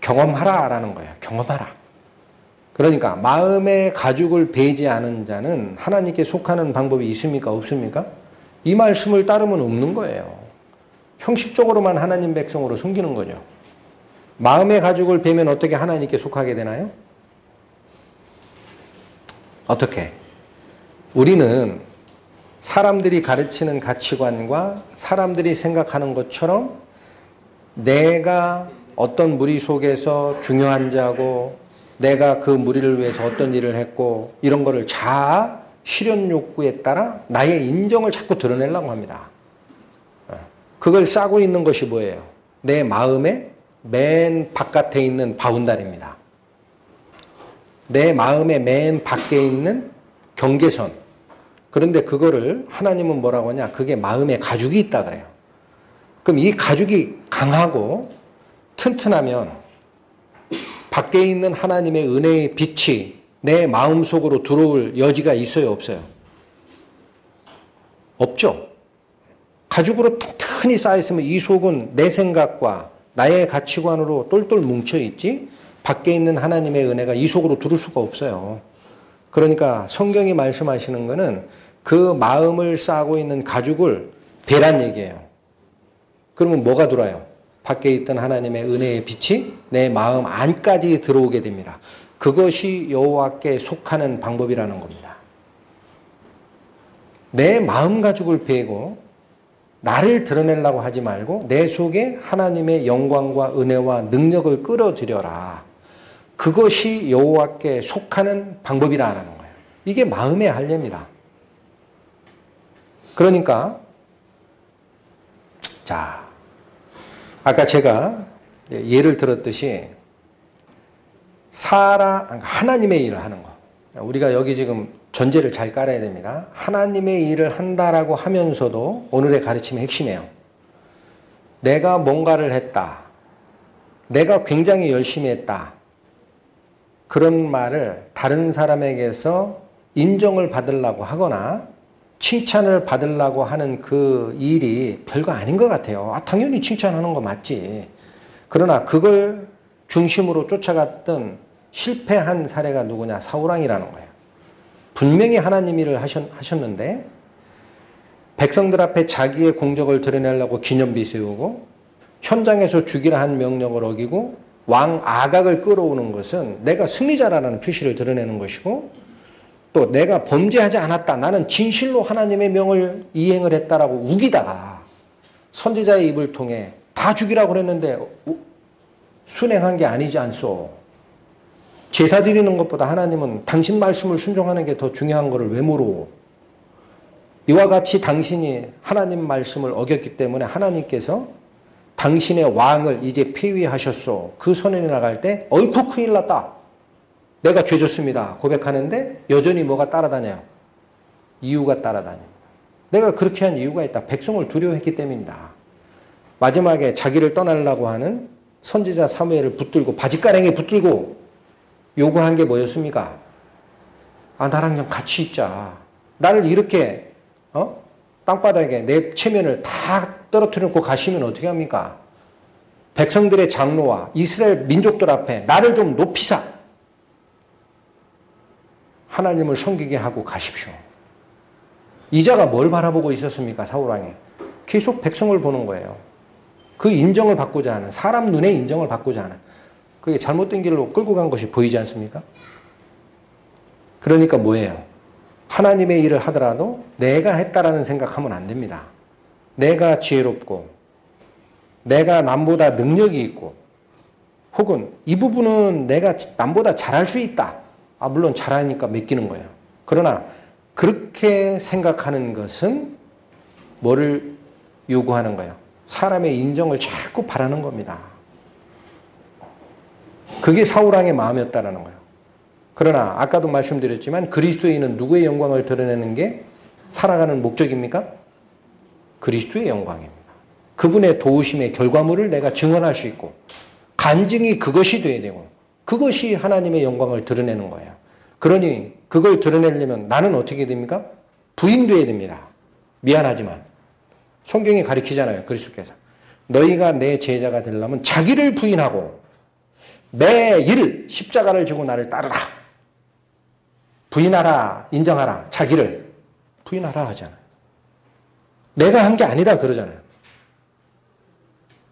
경험하라라는 거예요. 경험하라. 그러니까 마음의 가죽을 베지 않은 자는 하나님께 속하는 방법이 있습니까? 없습니까? 이 말씀을 따르면 없는 거예요. 형식적으로만 하나님 백성으로 숨기는 거죠. 마음의 가죽을 베면 어떻게 하나님께 속하게 되나요? 어떻게? 우리는 사람들이 가르치는 가치관과 사람들이 생각하는 것처럼 내가 어떤 무리 속에서 중요한 자고 내가 그 무리를 위해서 어떤 일을 했고 이런 거를 자아 실현 욕구에 따라 나의 인정을 자꾸 드러내려고 합니다. 그걸 싸고 있는 것이 뭐예요? 내 마음의 맨 바깥에 있는 바운다리입니다. 내 마음의 맨 밖에 있는 경계선. 그런데 그거를 하나님은 뭐라고 하냐? 그게 마음에 가죽이 있다 그래요. 그럼 이 가죽이 강하고 튼튼하면 밖에 있는 하나님의 은혜의 빛이 내 마음속으로 들어올 여지가 있어요? 없어요? 없죠. 가죽으로 튼튼히 쌓여있으면 이 속은 내 생각과 나의 가치관으로 똘똘 뭉쳐있지 밖에 있는 하나님의 은혜가 이 속으로 들어올 수가 없어요. 그러니까 성경이 말씀하시는 것은 그 마음을 싸고 있는 가죽을 베란 얘기예요. 그러면 뭐가 들어와요? 밖에 있던 하나님의 은혜의 빛이 내 마음 안까지 들어오게 됩니다. 그것이 여호와께 속하는 방법이라는 겁니다. 내 마음 가죽을 베고 나를 드러내려고 하지 말고 내 속에 하나님의 영광과 은혜와 능력을 끌어들여라. 그것이 여호와께 속하는 방법이라는 거예요. 이게 마음의 할례입니다. 그러니까 자, 아까 제가 예를 들었듯이 하나님의 일을 하는 거. 우리가 여기 지금 전제를 잘 깔아야 됩니다. 하나님의 일을 한다라고 하면서도 오늘의 가르침의 핵심이에요. 내가 뭔가를 했다. 내가 굉장히 열심히 했다. 그런 말을 다른 사람에게서 인정을 받으려고 하거나 칭찬을 받으려고 하는 그 일이 별거 아닌 것 같아요. 당연히 칭찬하는 거 맞지. 그러나 그걸 중심으로 쫓아갔던 실패한 사례가 누구냐? 사울왕이라는 거예요. 분명히 하나님 일을 하셨는데 백성들 앞에 자기의 공적을 드러내려고 기념비 세우고 현장에서 죽이라 한 명령을 어기고 왕 아각을 끌어오는 것은 내가 승리자라는 표시를 드러내는 것이고 또 내가 범죄하지 않았다. 나는 진실로 하나님의 명을 이행을 했다라고 우기다가 선지자의 입을 통해 다 죽이라고 그랬는데 순행한 게 아니지 않소. 제사 드리는 것보다 하나님은 당신 말씀을 순종하는 게 더 중요한 거를 왜 모르고 이와 같이 당신이 하나님 말씀을 어겼기 때문에 하나님께서 당신의 왕을 이제 폐위하셨소. 그 선언이 나갈 때 어이쿠 큰일 났다. 내가 죄졌습니다. 고백하는데 여전히 뭐가 따라다녀요? 이유가 따라다닙니다. 내가 그렇게 한 이유가 있다. 백성을 두려워했기 때문이다. 마지막에 자기를 떠나려고 하는 선지자 사무엘을 붙들고 바짓가랑이에 붙들고 요구한 게 뭐였습니까? 나랑 좀 같이 있자. 나를 이렇게 땅바닥에 내 체면을 다 떨어뜨려 놓고 가시면 어떻게 합니까? 백성들의 장로와 이스라엘 민족들 앞에 나를 좀 높이사 하나님을 섬기게 하고 가십시오. 이자가 뭘 바라보고 있었습니까? 사울왕이 계속 백성을 보는 거예요. 그 인정을 받고자 하는, 사람 눈에 인정을 받고자 하는, 그게 잘못된 길로 끌고 간 것이 보이지 않습니까? 그러니까 뭐예요? 하나님의 일을 하더라도 내가 했다라는 생각하면 안 됩니다. 내가 지혜롭고 내가 남보다 능력이 있고 혹은 이 부분은 내가 남보다 잘할 수 있다. 물론 잘하니까 맡기는 거예요. 그러나 그렇게 생각하는 것은 뭐를 요구하는 거예요? 사람의 인정을 자꾸 바라는 겁니다. 그게 사울왕의 마음이었다라는 거예요. 그러나 아까도 말씀드렸지만 그리스도인은 누구의 영광을 드러내는 게 살아가는 목적입니까? 그리스도의 영광입니다. 그분의 도우심의 결과물을 내가 증언할 수 있고 간증이 그것이 돼야 되고 그것이 하나님의 영광을 드러내는 거예요. 그러니 그걸 드러내려면 나는 어떻게 됩니까? 부인돼야 됩니다. 미안하지만 성경이 가르치잖아요. 그리스도께서 너희가 내 제자가 되려면 자기를 부인하고 매일 십자가를 지고 나를 따르라. 부인하라, 인정하라, 자기를 부인하라 하잖아요. 내가 한 게 아니다 그러잖아요.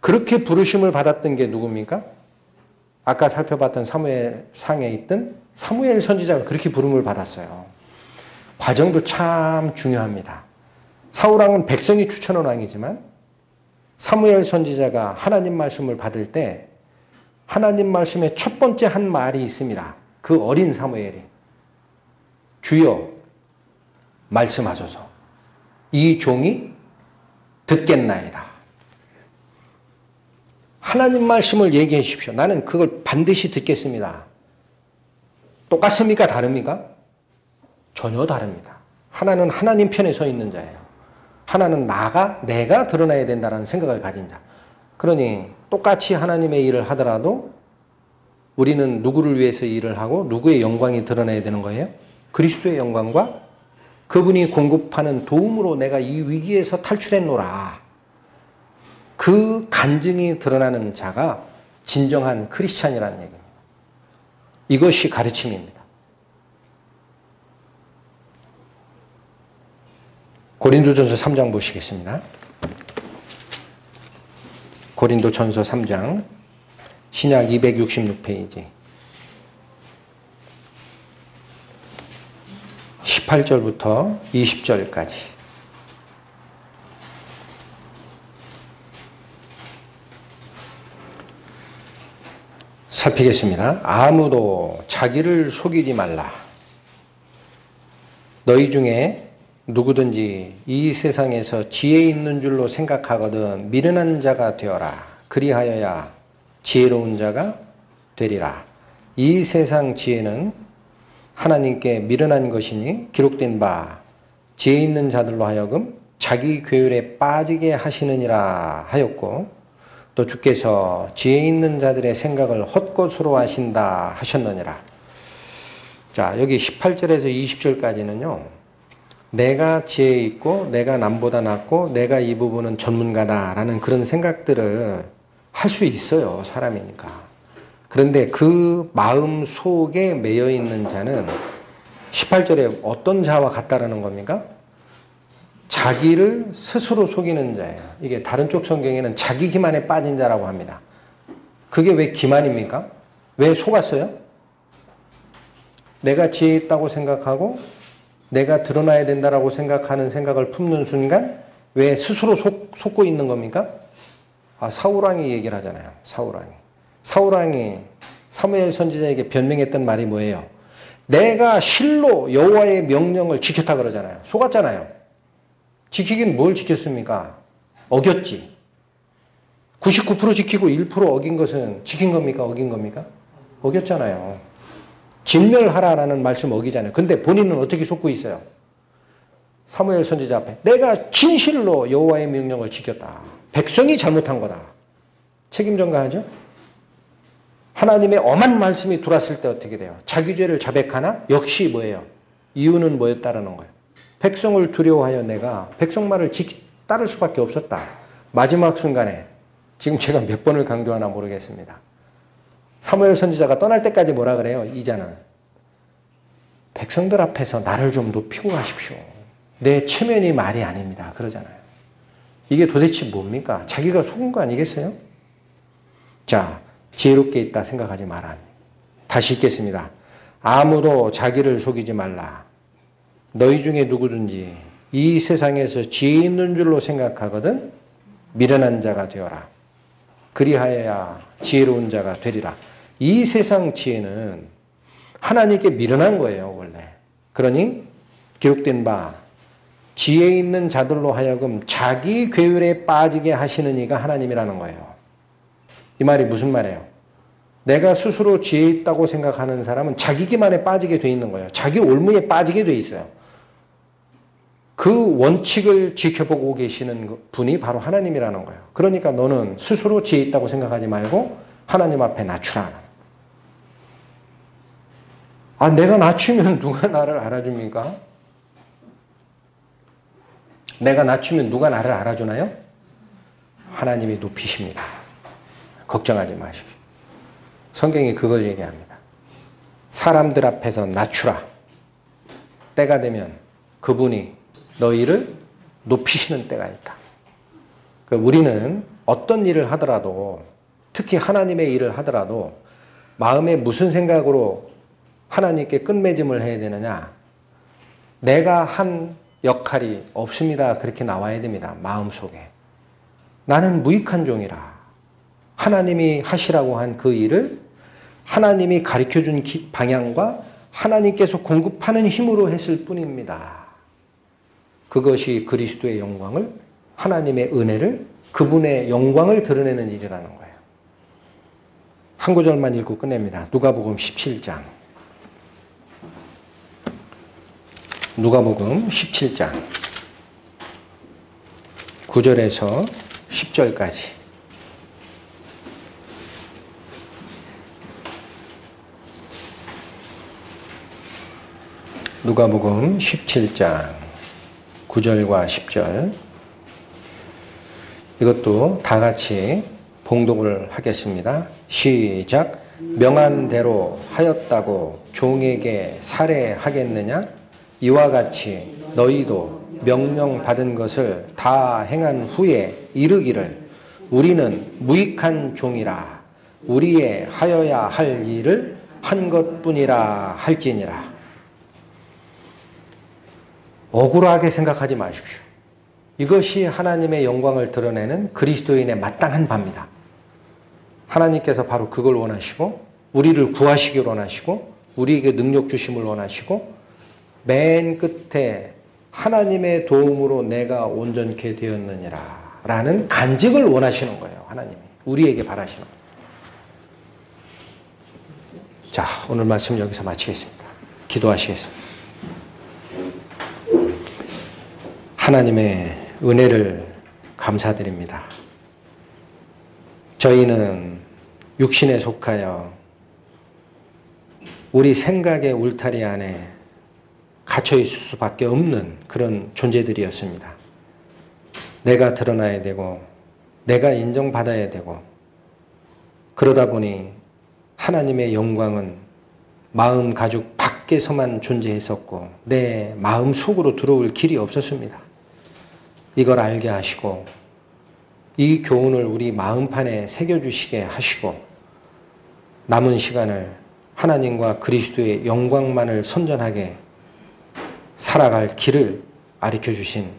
그렇게 부르심을 받았던 게 누굽니까? 아까 살펴봤던 사무엘상에 있던 사무엘 선지자가 그렇게 부름을 받았어요. 과정도 참 중요합니다. 사울왕은 백성이 추천한 왕이지만 사무엘 선지자가 하나님 말씀을 받을 때 하나님 말씀의 첫 번째 한 말이 있습니다. 그 어린 사무엘이 주여 말씀하소서 이 종이 듣겠나이다. 하나님 말씀을 얘기해 주십시오. 나는 그걸 반드시 듣겠습니다. 똑같습니까? 다릅니까? 전혀 다릅니다. 하나는 하나님 편에 서 있는 자예요. 하나는 내가 드러나야 된다는 생각을 가진 자. 그러니 똑같이 하나님의 일을 하더라도 우리는 누구를 위해서 일을 하고 누구의 영광이 드러나야 되는 거예요? 그리스도의 영광과 그분이 공급하는 도움으로 내가 이 위기에서 탈출했노라. 그 간증이 드러나는 자가 진정한 크리스찬이라는 얘기입니다. 이것이 가르침입니다. 고린도전서 3장 보시겠습니다. 고린도전서 3장 신약 266페이지 18절부터 20절까지 살피겠습니다. 아무도 자기를 속이지 말라. 너희 중에 누구든지 이 세상에서 지혜 있는 줄로 생각하거든 미련한 자가 되어라. 그리하여야 지혜로운 자가 되리라. 이 세상 지혜는 하나님께 미련한 것이니 기록된 바 지혜 있는 자들로 하여금 자기 괴율에 빠지게 하시느니라 하였고 또 주께서 지혜 있는 자들의 생각을 헛것으로 하신다 하셨느니라. 자, 여기 18절에서 20절까지는요. 내가 지혜 있고 내가 남보다 낫고 내가 이 부분은 전문가다라는 그런 생각들을 할 수 있어요. 사람이니까. 그런데 그 마음 속에 매여 있는 자는 18절에 어떤 자와 같다라는 겁니까? 자기를 스스로 속이는 자예요. 이게 다른 쪽 성경에는 자기 기만에 빠진 자라고 합니다. 그게 왜 기만입니까? 왜 속았어요? 내가 지혜 있다고 생각하고 내가 드러나야 된다라고 생각하는 생각을 품는 순간 왜 스스로 속고 있는 겁니까? 사울왕이 얘기를 하잖아요. 사울왕이 사무엘 선지자에게 변명했던 말이 뭐예요? 내가 실로 여호와의 명령을 지켰다 그러잖아요. 속았잖아요. 지키긴 뭘 지켰습니까? 어겼지. 99% 지키고 1% 어긴 것은 지킨 겁니까? 어긴 겁니까? 어겼잖아요. 진멸하라라는 말씀 어기잖아요. 근데 본인은 어떻게 속고 있어요? 사무엘 선지자 앞에 내가 진실로 여호와의 명령을 지켰다. 백성이 잘못한 거다. 책임 전가하죠? 하나님의 엄한 말씀이 들어왔을 때 어떻게 돼요? 자기 죄를 자백하나? 역시 뭐예요? 이유는 뭐였다라는 거예요. 백성을 두려워하여 내가 백성 말을 따를 수밖에 없었다. 마지막 순간에 지금 제가 몇 번을 강조하나 모르겠습니다. 사무엘 선지자가 떠날 때까지 뭐라 그래요? 이자는 백성들 앞에서 나를 좀 높이고 가십시오. 내 체면이 말이 아닙니다. 그러잖아요. 이게 도대체 뭡니까? 자기가 속은 거 아니겠어요? 자, 지혜롭게 있다 생각하지 마라. 다시 읽겠습니다. 아무도 자기를 속이지 말라. 너희 중에 누구든지 이 세상에서 지혜 있는 줄로 생각하거든 미련한 자가 되어라. 그리하여야 지혜로운 자가 되리라. 이 세상 지혜는 하나님께 미련한 거예요, 원래. 그러니 기록된 바 지혜 있는 자들로 하여금 자기 괴율에 빠지게 하시는 이가 하나님이라는 거예요. 이 말이 무슨 말이에요? 내가 스스로 지혜 있다고 생각하는 사람은 자기 기만에 빠지게 돼 있는 거예요. 자기 올무에 빠지게 돼 있어요. 그 원칙을 지켜보고 계시는 분이 바로 하나님이라는 거예요. 그러니까 너는 스스로 지혜 있다고 생각하지 말고 하나님 앞에 낮추라. 아, 내가 낮추면 누가 나를 알아줍니까? 내가 낮추면 누가 나를 알아주나요? 하나님이 높이십니다. 걱정하지 마십시오. 성경이 그걸 얘기합니다. 사람들 앞에서 낮추라. 때가 되면 그분이 너희를 높이시는 때가 있다. 우리는 어떤 일을 하더라도, 특히 하나님의 일을 하더라도 마음에 무슨 생각으로 하나님께 끝맺음을 해야 되느냐? 내가 한 역할이 없습니다. 그렇게 나와야 됩니다. 마음속에. 나는 무익한 종이라. 하나님이 하시라고 한 그 일을 하나님이 가르쳐준 방향과 하나님께서 공급하는 힘으로 했을 뿐입니다. 그것이 그리스도의 영광을, 하나님의 은혜를, 그분의 영광을 드러내는 일이라는 거예요. 한 구절만 읽고 끝냅니다. 누가복음 17장. 누가복음 17장 9절에서 10절까지. 누가복음 17장 9절과 10절. 이것도 다 같이 봉독을 하겠습니다. 시작. 명한 대로 하였다고 종에게 살해하겠느냐? 이와 같이 너희도 명령받은 것을 다 행한 후에 이르기를 우리는 무익한 종이라 우리의 하여야 할 일을 한 것뿐이라 할지니라. 억울하게 생각하지 마십시오. 이것이 하나님의 영광을 드러내는 그리스도인의 마땅한 바입니다. 하나님께서 바로 그걸 원하시고 우리를 구하시길 원하시고 우리에게 능력 주심을 원하시고 맨 끝에 하나님의 도움으로 내가 온전케 되었느니라 라는 간증을 원하시는 거예요. 하나님이 우리에게 바라시는 거예요. 자, 오늘 말씀 여기서 마치겠습니다. 기도하시겠습니다. 하나님의 은혜를 감사드립니다. 저희는 육신에 속하여 우리 생각의 울타리 안에 갇혀 있을 수밖에 없는 그런 존재들이었습니다. 내가 드러나야 되고 내가 인정받아야 되고 그러다 보니 하나님의 영광은 마음 가죽 밖에서만 존재했었고 내 마음 속으로 들어올 길이 없었습니다. 이걸 알게 하시고 이 교훈을 우리 마음판에 새겨주시게 하시고 남은 시간을 하나님과 그리스도의 영광만을 선전하게 살아갈 길을 가르쳐 주신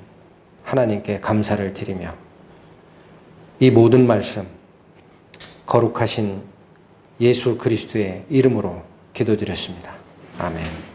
하나님께 감사를 드리며 이 모든 말씀 거룩하신 예수 그리스도의 이름으로 기도드렸습니다. 아멘.